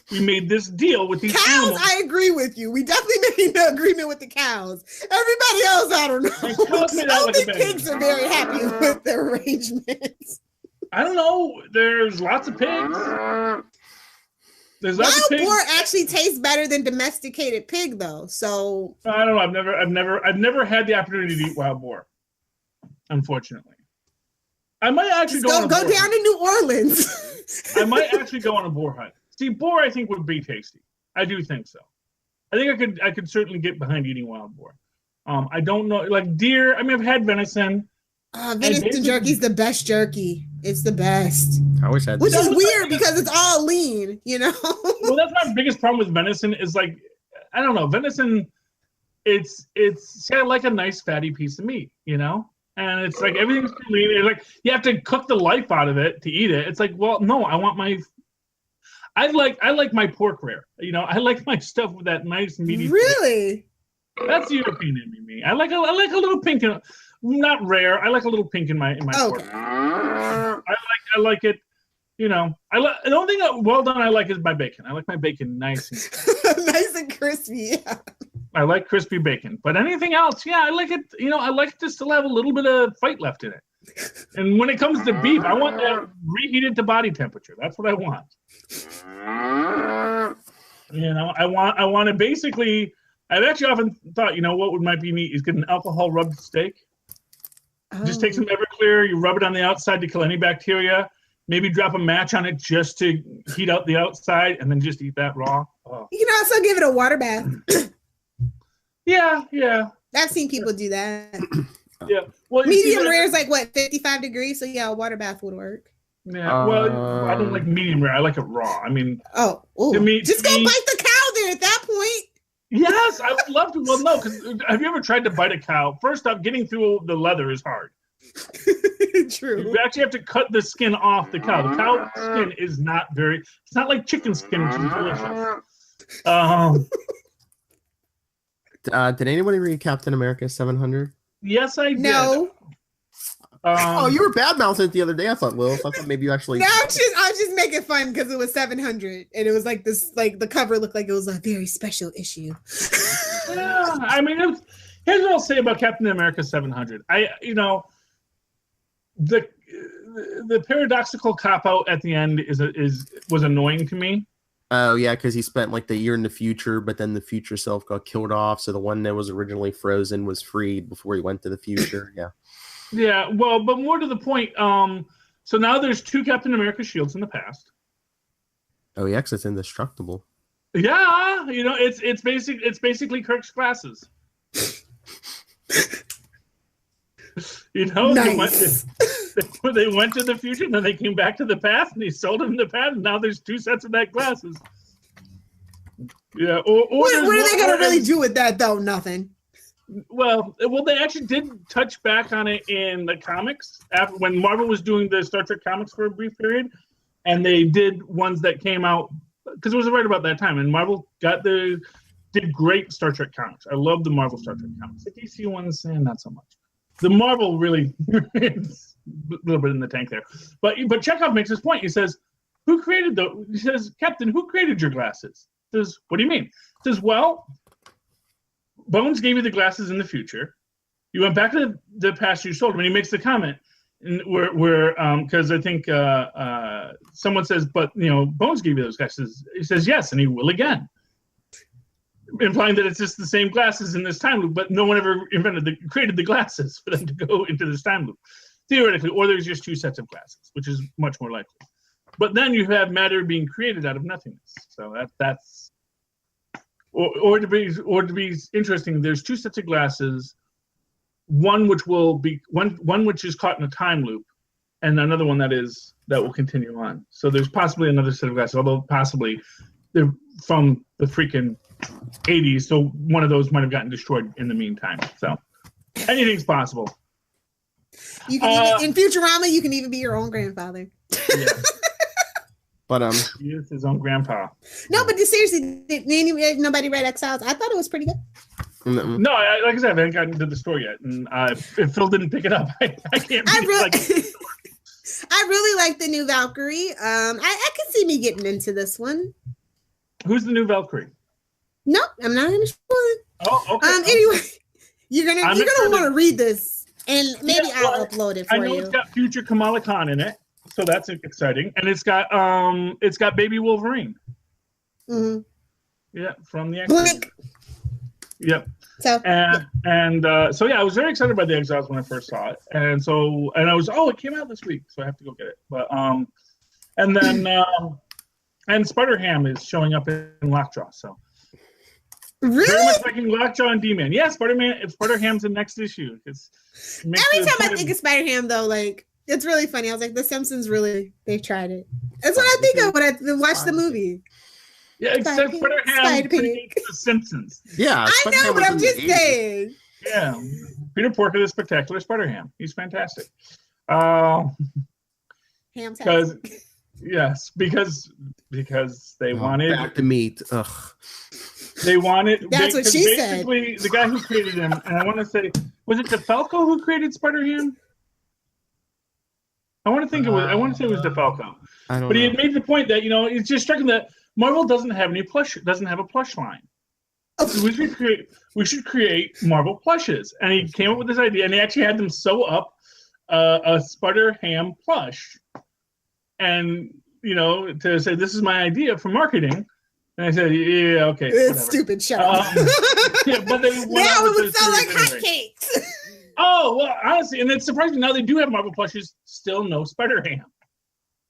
We made this deal with these cows. Animals. I agree with you. We definitely made an agreement with the cows. Everybody else, I don't know. I don't think pigs are very happy with their arrangements. I don't know. There's lots of pigs. Wild boar actually tastes better than domesticated pig, though. So I don't know. I've never had the opportunity to eat wild boar. unfortunately. I might actually go down to New Orleans. I might actually go on a boar hunt. See, boar I think would be tasty. I do think so. I think I could certainly get behind eating wild boar. I don't know, like deer. I mean, I've had venison. Venison jerky's the best jerky. It's the best. I wish I had. Which is weird because it's all lean, you know. Well, that's my biggest problem with venison. Is like, I don't know, venison. It's like a nice fatty piece of meat, you know. And it's like everything's too lean. It's like you have to cook the life out of it to eat it. It's like, well, no, I want my. I like my pork rare. You know, I like my stuff with that nice meaty. Really? That's the European in me. I like a little pink in, not rare. I like a little pink in my pork. Okay. I like it. You know, the only thing that well done I like is my bacon. I like my bacon nice and nice and crispy. Yeah. I like crispy bacon, but anything else, yeah, I like it. You know, I like it to still have a little bit of fight left in it. And when it comes to beef, I want that reheated to body temperature. That's what I want. You know, I want to basically. I've actually often thought, you know, what might be neat is get an alcohol rubbed steak. Oh. Just take some Everclear, you rub it on the outside to kill any bacteria. Maybe drop a match on it just to heat out the outside, and then just eat that raw. Oh. You can also give it a water bath. Yeah. I've seen people do that. Yeah. Well, medium rare is like what, 55 degrees? So yeah, a water bath would work. Yeah. Well, I don't like medium rare. I like it raw. I mean, to me, just go bite the cow there at that point. Yes, I would love to. Well, no, because have you ever tried to bite a cow? First off, getting through the leather is hard. True. You actually have to cut the skin off the cow. The cow skin is not very. It's not like chicken skin, which is delicious. Did anybody read Captain America 700? Yes, I did. No. You were bad mouthing it the other day. I thought maybe you actually. No, I was just making fun because it was 700, and it was like this. Like the cover looked like it was a very special issue. Yeah, I mean, here's what I'll say about Captain America 700. The paradoxical cop out at the end was annoying to me. Oh yeah, because he spent like the year in the future, but then the future self got killed off. So the one that was originally frozen was freed before he went to the future. Yeah. Yeah, well, but more to the point. So now there's 2 Captain America shields in the past. Oh yeah, 'cause it's indestructible. Yeah, you know, it's basically Kirk's glasses. You know, nice. they went to the future, and then they came back to the past, and he sold them the past, and now there's 2 sets of that glasses. Yeah. Or what are they gonna really do with that though? Nothing. Well, they actually did touch back on it in the comics after when Marvel was doing the Star Trek comics for a brief period, and they did ones that came out because it was right about that time, and Marvel did great Star Trek comics. I love the Marvel Star Trek comics. The DC ones, not so much. The Marvel really is a little bit in the tank there. But Chekhov makes this point. He says, he says, Captain, who created your glasses? He says, what do you mean? He says, well, Bones gave you the glasses in the future. You went back to the past, you sold them. And he makes the comment where because I think someone says, but, you know, Bones gave you those glasses. He says, yes, and he will again. Implying that it's just the same glasses in this time loop, but no one ever created the glasses for them to go into this time loop, theoretically, or there's just 2 sets of glasses, which is much more likely. But then you have matter being created out of nothingness. So that's or to be interesting, there's 2 sets of glasses, one which will be one which is caught in a time loop, and another one that will continue on. So there's possibly another set of glasses, although possibly they're from the freaking 80s, so one of those might have gotten destroyed in the meantime. So anything's possible. You can in Futurama, you can even be your own grandfather. Yeah. But he is his own grandpa. No, but seriously, nobody read Exiles. I thought it was pretty good. No, like I said, I haven't gotten to the story yet, and if Phil didn't pick it up, I can't. I really like the new Valkyrie. I can see me getting into this one. Who's the new Valkyrie? No, I'm not going to spoil it. Oh, okay. Anyway, you're gonna want to read this, and maybe I'll upload it for you. I know it's got future Kamala Khan in it, so that's exciting, and it's got baby Wolverine. Mm-hmm. Yeah, from the X-Men. Yep. So So I was very excited by the Exiles when I first saw it, and I was it came out this week, so I have to go get it. But and then and Spider Ham is showing up in Lockjaw, so really, very much like in Lockjaw and D-Man. Yeah, Spider Ham's in next issue. Every time I think of Spider Ham, though, like it's really funny. I was like, The Simpsons they tried it. That's what I think of when I watch the movie. Yeah, except Spider Ham predates The Simpsons. Yeah, I know, but I'm just saying. Yeah, Peter Porker, the Spectacular Spider Ham. He's fantastic. Because they wanted back to meat. Ugh. They wanted. That's what she said. Basically, the guy who created him, and I want to say, was it DeFalco who created Spider Ham? I want to say it was DeFalco. But he had made the point that it's just striking that Marvel doesn't have a plush line. So we should create Marvel plushes, and he came up with this idea, and he actually had them sew up a Spider Ham plush, and to say this is my idea for marketing. And I said, yeah, okay, it's whatever. stupid. Shut up. Yeah, but they now it would sound like hotcakes. Oh well, honestly, and it's surprising now they do have Marvel plushes. Still no Spider Ham.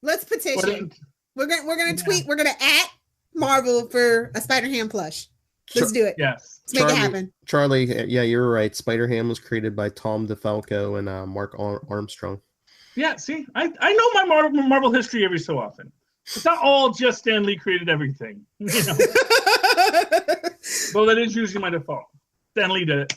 Let's petition. We're gonna tweet. We're gonna at Marvel for a Spider Ham plush. Let's do it. Yes. Let's make it happen. Charlie, yeah, you're right. Spider Ham was created by Tom DeFalco and Mark Armstrong. Yeah, see, I know my Marvel history every so often. It's not all just Stan Lee created everything. Well, that is usually my default. Stan Lee did it.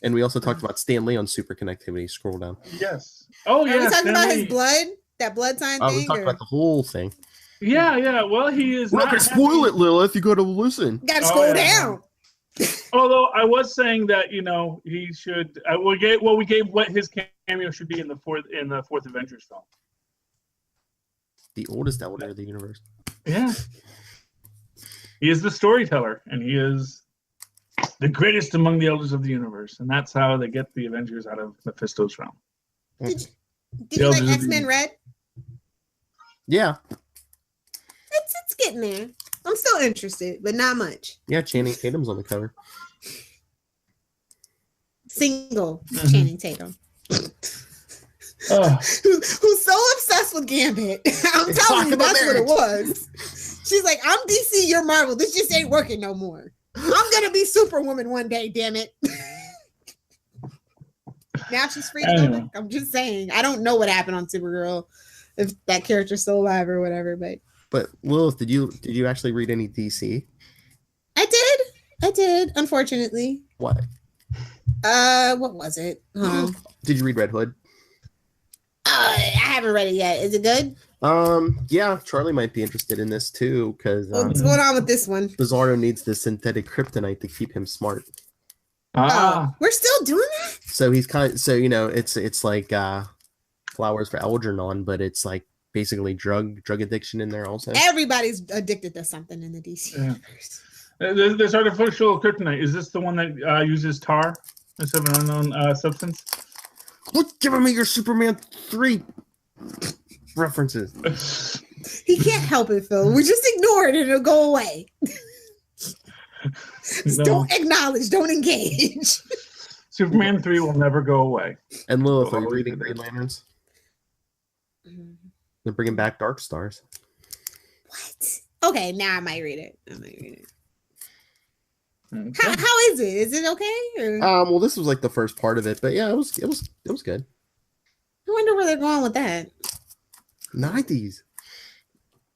And we also talked about Stan Lee on Super Connectivity. Scroll down. Yes. Oh, yeah. Are we talking about his blood? That blood sign thing? We talked about the whole thing. Yeah. Well, he is. We're not going to spoil it, Lilith. You got to listen. Got to scroll down. Although I was saying that he should. We gave what his cameo should be in the fourth Avengers film. The oldest elder of the universe. Yeah. He is the storyteller, and he is the greatest among the elders of the universe, and that's how they get the Avengers out of Mephisto's realm. Did you like X-Men Red? Yeah. It's getting there. I'm still interested, but not much. Yeah, Channing Tatum's on the cover. Single Channing Tatum. Oh. Who's so obsessed with Gambit. I'm telling you, that's what it was. She's like, I'm DC, you're Marvel. This just ain't working no more. I'm going to be Superwoman one day, damn it. Now she's free to go back. I'm just saying. I don't know what happened on Supergirl, if that character's still alive or whatever. But Lilith, did you actually read any DC? I did, unfortunately. What? What was it? Did you read Red Hood? I haven't read it yet. Is it good? Yeah, Charlie might be interested in this too, because what's going on with this one? Bizarro needs the synthetic kryptonite to keep him smart. We're still doing that? So he's it's like Flowers for Algernon, but it's like basically drug addiction in there also. Everybody's addicted to something in the DC universe. This artificial kryptonite, is this the one that uses tar instead of an unknown substance? Look, giving me your Superman 3 references. He can't help it, Phil. We just ignore it and it'll go away. Don't acknowledge, don't engage. Superman 3 will never go away. And Lilith, are you reading Green Lanterns? They're bringing back Dark Stars. What? Okay, now I might read it. Okay. How is it? Is it okay? Or? Well, this was like the first part of it, but yeah, it was good. I wonder where they're going with that. 90s.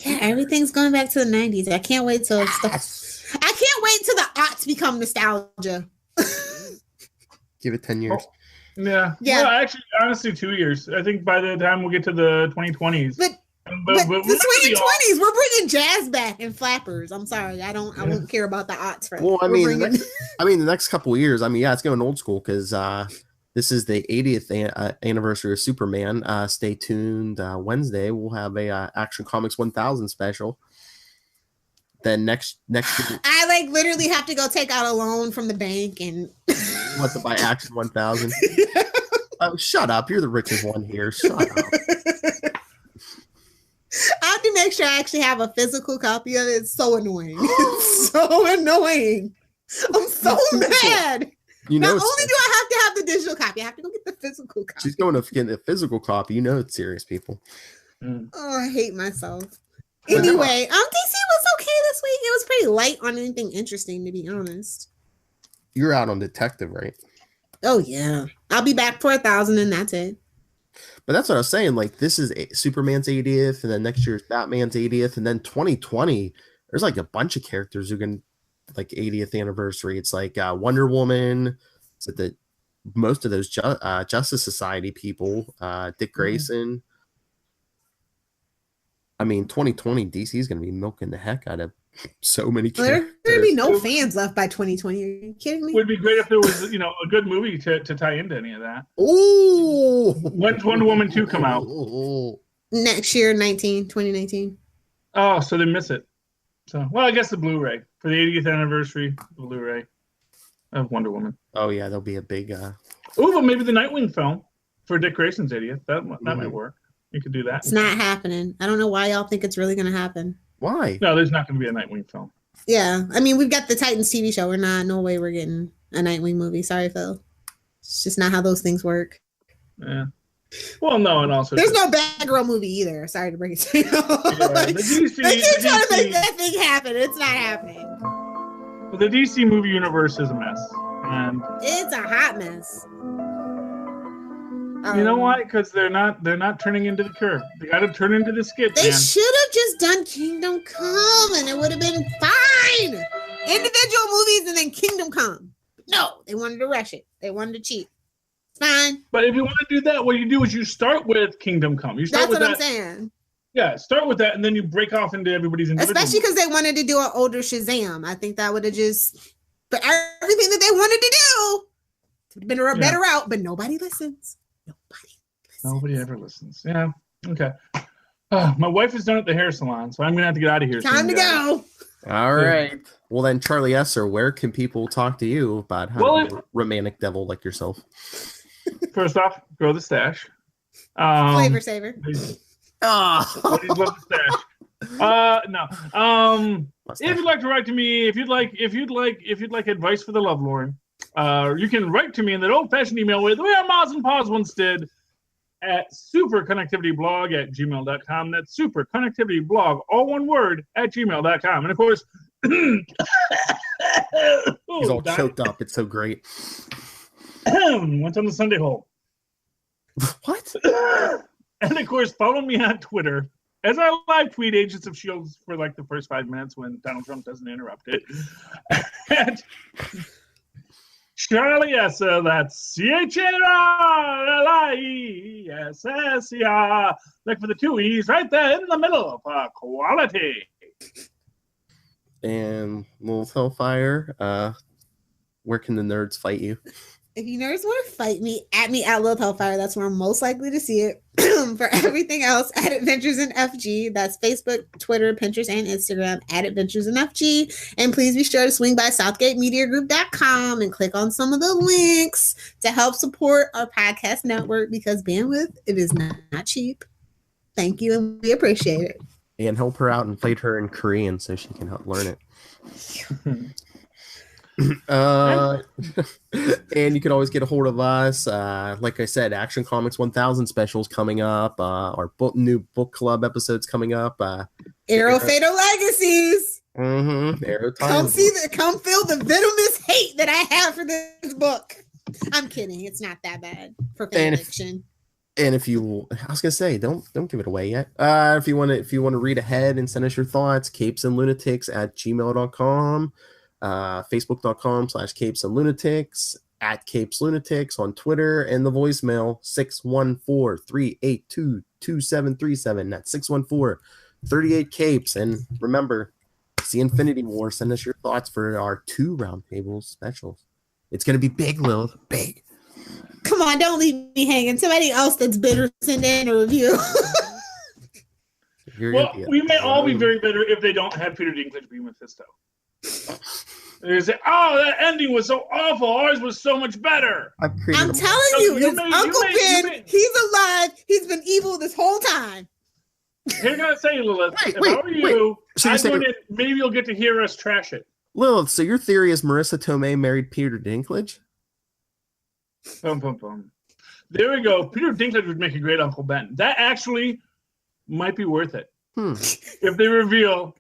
Yeah, everything's going back to the 90s. I can't wait till stuff. I can't wait till the aughts become nostalgia. Give it 10 years. Yeah. Well, actually, honestly, 2 years. I think by the time we get to the 2020s. But the 2020s, we're bringing jazz back and flappers. I'm sorry, I won't care about the aughts. Right? Well, I mean, the next couple of years. I mean, yeah, it's going old school because this is the 80th anniversary of Superman. Stay tuned. Wednesday we'll have a Action Comics 1000 special. Then next year, I literally have to go take out a loan from the bank and what to buy Action 1000. Oh, shut up! You're the richest one here. Shut up. I have to make sure I actually have a physical copy of it. It's so annoying. It's so annoying. I'm so mad. You know, Not only do I have to have the digital copy, I have to go get the physical copy. she's going to get the physical copy. You know, it's serious, people. Oh, I hate myself. Anyway, DC was okay this week. It was pretty light on anything interesting, to be honest. You're out on Detective, right? Oh yeah, I'll be back for 1,000, and that's it. But that's what I was saying. Like, this is Superman's 80th, and then next year's Batman's 80th, and then 2020. There's like a bunch of characters who can like 80th anniversary. It's like Wonder Woman. It's like most of those Justice Society people. Dick Grayson. I mean, 2020 DC is going to be milking the heck out of so many characters. There's going to be no fans left by 2020. Are you kidding me? It would be great if there was, a good movie to tie into any of that. Ooh! When's Wonder Woman 2 come out? Next year, 2019. Oh, so they miss it. So, well, I guess the Blu-ray for the 80th anniversary Blu-ray of Wonder Woman. Oh yeah, there'll be a big. Oh, but maybe the Nightwing film for Dick Grayson's 80th. That might work. You could do that. It's not happening. I don't know why y'all think it's really going to happen. Why? No, there's not going to be a Nightwing film. Yeah, I mean, we've got the Titans TV show. No way we're getting a Nightwing movie. Sorry, Phil. It's just not how those things work. Yeah. Well, no, and also there's no Batgirl movie either. Sorry to bring it to you. Like, the DC, they keep trying to DC, make that thing happen. It's not happening. The DC movie universe is a mess, and it's a hot mess. You know why? Because they're not turning into the curve. They got to turn into the skid. They should have just done Kingdom Come, and it would have been fine. Individual movies and then Kingdom Come. No, they wanted to rush it. They wanted to cheat. It's fine. But if you want to do that, what you do is you start with Kingdom Come. That's what I'm saying. Yeah, start with that, and then you break off into everybody's individual. Especially because they wanted to do an older Shazam. I think that would have just, but everything that they wanted to do would have been a better route. But nobody listens. Nobody ever listens. Yeah. Okay. My wife is done at the hair salon, so I'm gonna have to get out of here. Time to go. All right. Well, then, Charlie Esser, where can people talk to you about how to be a romantic devil like yourself? First off, grow the stash. Flavor saver. Oh, ladies love the stash. No. If you'd like to write to me, if you'd like advice for the lovelorn, you can write to me in that old-fashioned email way, the way our moms and paws once did, at superconnectivityblog@gmail.com. That's superconnectivityblog, all one word, @gmail.com. And of course, he's all choked up. It's so great. What's on the Sunday hole? What? And of course, follow me on Twitter as I live tweet Agents of S.H.I.E.L.D. for like the first 5 minutes when Donald Trump doesn't interrupt it. And Charlie Esser, that's CHARLIESSER. Look for the 2 E's right there in the middle for quality. And Lilith Hellfire, where can the nerds fight you? If you nerds want to fight me at Lilith Hellfire, that's where I'm most likely to see it. For everything else, at Adventures in FG. That's Facebook, Twitter, Pinterest, and Instagram at Adventures in FG. And please be sure to swing by SouthgateMediaGroup.com and click on some of the links to help support our podcast network, because bandwidth, it is not cheap. Thank you, and we appreciate it. And help her out and play her in Korean so she can help learn it. And you can always get a hold of us. Like I said, Action Comics 1000 specials coming up. Our new book club episodes coming up. Arrow Fatal Legacies. Arrow Come feel the venomous hate that I have for this book. I'm kidding. It's not that bad for fan fiction. And if you, I was gonna say, don't give it away yet. If you want to read ahead and send us your thoughts, capesandlunatics@gmail.com. Facebook.com/capesandlunatics, @capeslunatics on Twitter, and the voicemail 614-382-2737. That's 614-38-CAPES. And remember, it's the Infinity War. Send us your thoughts for our 2 roundtable specials. It's gonna be big, Lilith. Big. Come on, don't leave me hanging. Somebody else that's bitter, send in a review. Well, we may all be very bitter if they don't have Peter Dinklage be Mephisto. They say, "Oh, that ending was so awful. Ours was so much better." I'm telling you, it's Uncle Ben. He's alive. He's been evil this whole time. Here's what I say, Lilith. If I were you, maybe you'll get to hear us trash it. Lilith, so your theory is Marissa Tomei married Peter Dinklage? Boom, boom, boom. There we go. Peter Dinklage would make a great Uncle Ben. That actually might be worth it. If they reveal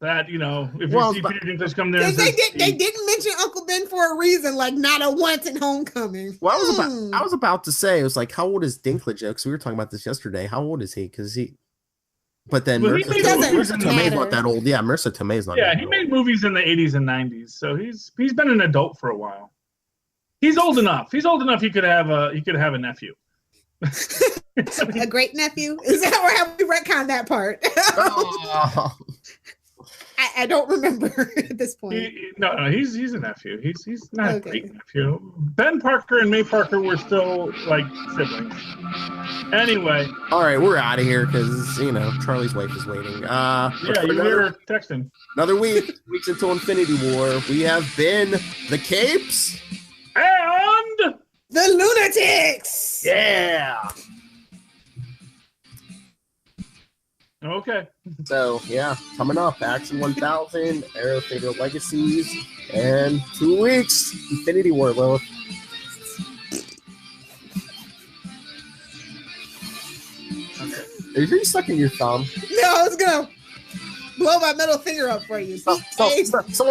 that, if you see Peter Dinklage come there and they didn't mention Uncle Ben for a reason, like not a once in Homecoming. Well, I was about to say, it was like, how old is Dinklage? Because we were talking about this yesterday. How old is he? But then Marissa Tomei's not that old. Yeah, Marissa Tomei's not. Yeah, he made movies in the 80s and 90s, so he's been an adult for a while. He's old enough. He could have a nephew. A great nephew? Is that where have we retconned that part? I don't remember at this point. No, he's a nephew. He's not a great nephew. Ben Parker and May Parker were still like siblings. Anyway. All right, we're out of here because Charlie's wife is waiting. Yeah, you hear her texting. Another weeks until Infinity War. We have been the Capes and the Lunatics. Yeah. Okay. So, yeah, coming up, Action 1000, Arrow Fatal Legacies, and 2 weeks, Infinity War, Lilith. Okay. Are you sucking your thumb? No, I was going to blow my middle finger up for you. Someone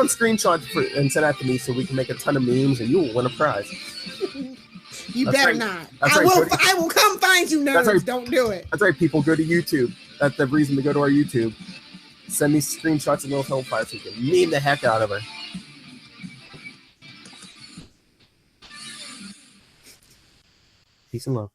screenshot and send that to me so we can make a ton of memes and you will win a prize. You better not. I will come find you, nerds. Right. Don't do it. That's right, people. Go to YouTube. That's the reason to go to our YouTube. Send me screenshots of Lilith Hellfire so we can meme the heck out of her. Peace and love.